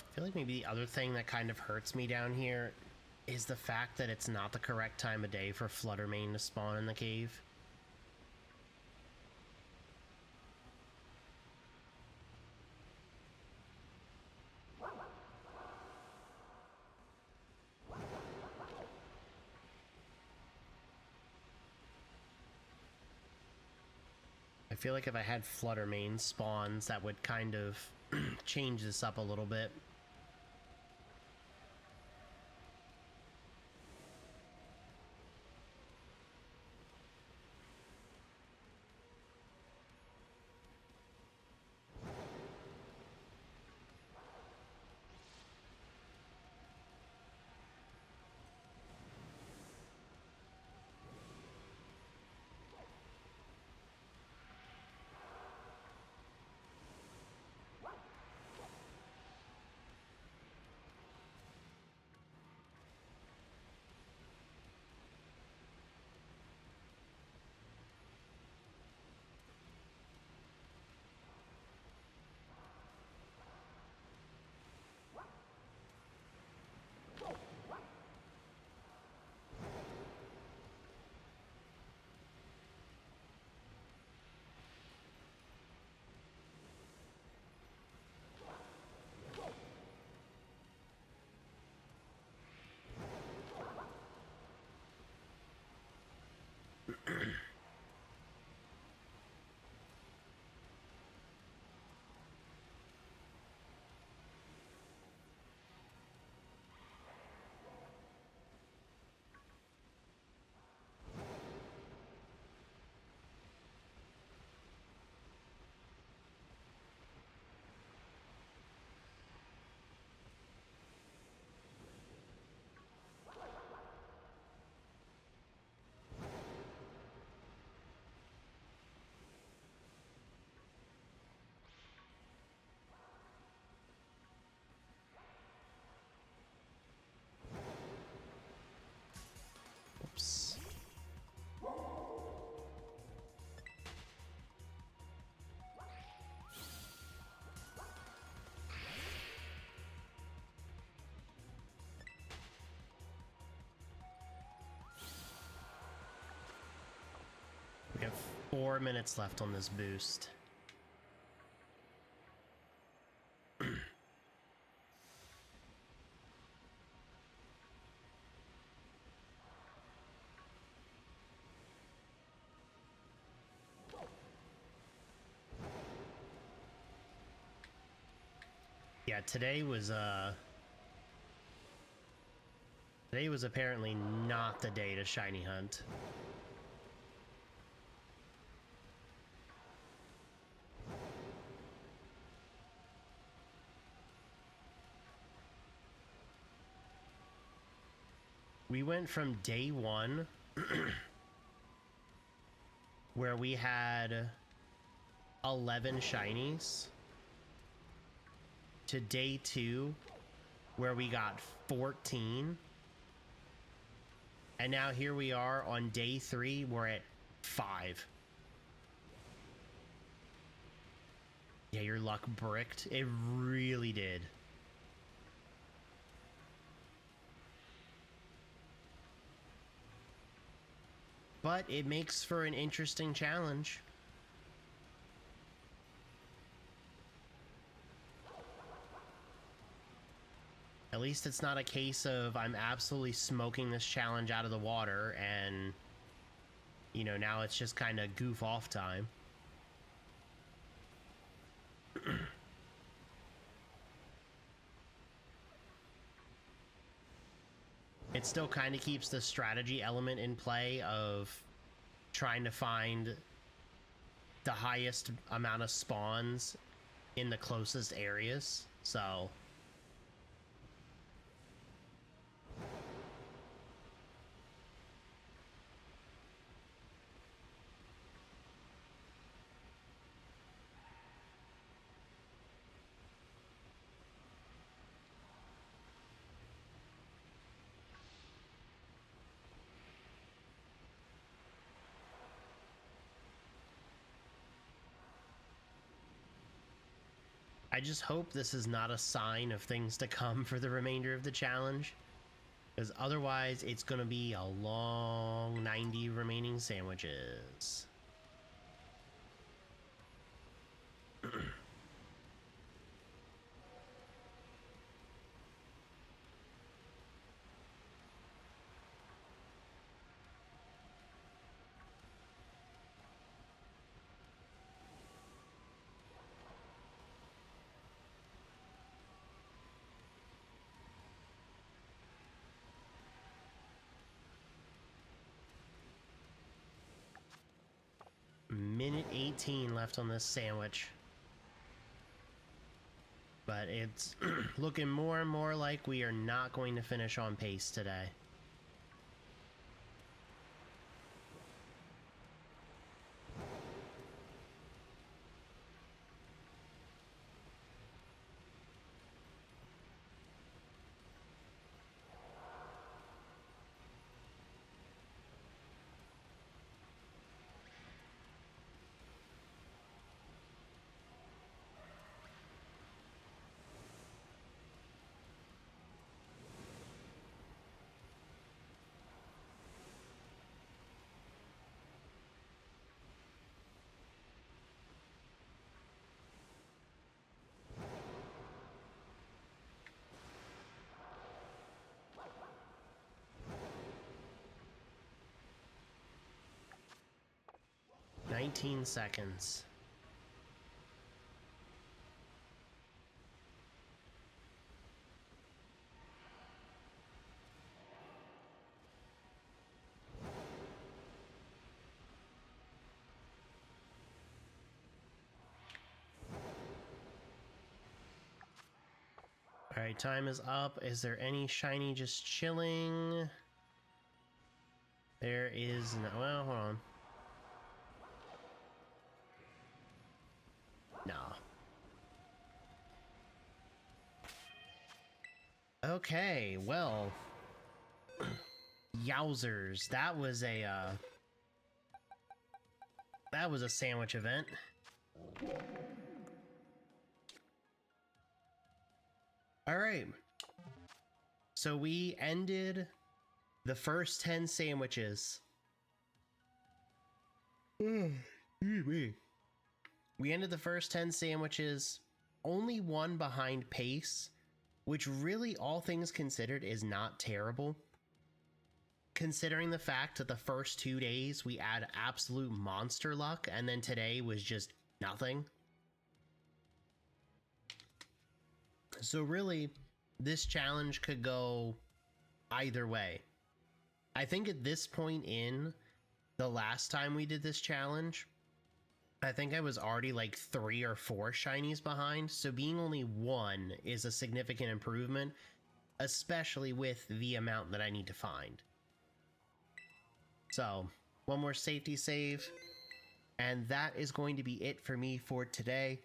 I feel like maybe the other thing that kind of hurts me down here is the fact that it's not the correct time of day for Fluttermane to spawn in the cave. I feel like if I had Fluttermane spawns, that would kind of change this up a little bit. Oops. We have 4 minutes left on this boost. Yeah, today was apparently not the day to shiny hunt. We went from day 1 where we had 11 shinies to day 2 where we got 14, and now here we are on day 3, we're at 5. Yeah, your luck bricked. It really did. But it makes for an interesting challenge. At least it's not a case of I'm absolutely smoking this challenge out of the water and, you know, now it's just kind of goof off time. It still kind of keeps the strategy element in play of trying to find the highest amount of spawns in the closest areas, so... I just hope this is not a sign of things to come for the remainder of the challenge, because otherwise it's going to be a long 90 remaining sandwiches. Minute 18 left on this sandwich. But it's looking more and more like we are not going to finish on pace today. "19 seconds. Alright, time is up. Is there any shiny just chilling? There is no... Well, hold on. No. Okay, well... Yowzers. That was a sandwich event. Alright. So we ended the first 10 sandwiches. We ended the first 10 sandwiches, only one behind pace, which really, all things considered, is not terrible. Considering the fact that the first 2 days we had absolute monster luck, and then today was just nothing. So really, this challenge could go either way. I think at this point in the last time we did this challenge, I think I was already like 3 or 4 shinies behind, so being only 1 is a significant improvement. especially with the amount that I need to find. So, one more safety save, and that is going to be it for me for today.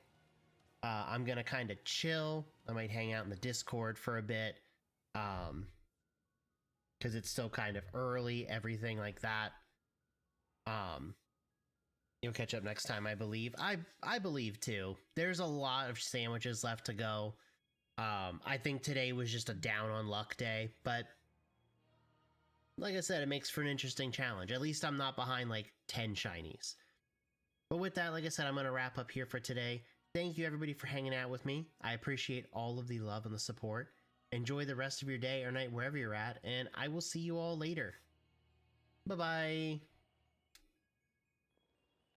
I'm gonna kind of chill. I might hang out in the Discord for a bit, because it's still kind of early, everything like that. You'll catch up next time, I believe. I believe too. There's a lot of sandwiches left to go. I think today was just a down on luck day, but like I said, it makes for an interesting challenge. At least I'm not behind like 10 shinies. But with that, like I said, I'm going to wrap up here for today. Thank you everybody for hanging out with me. I appreciate all of the love and the support. Enjoy the rest of your day or night wherever you're at, and I will see you all later. Bye-bye.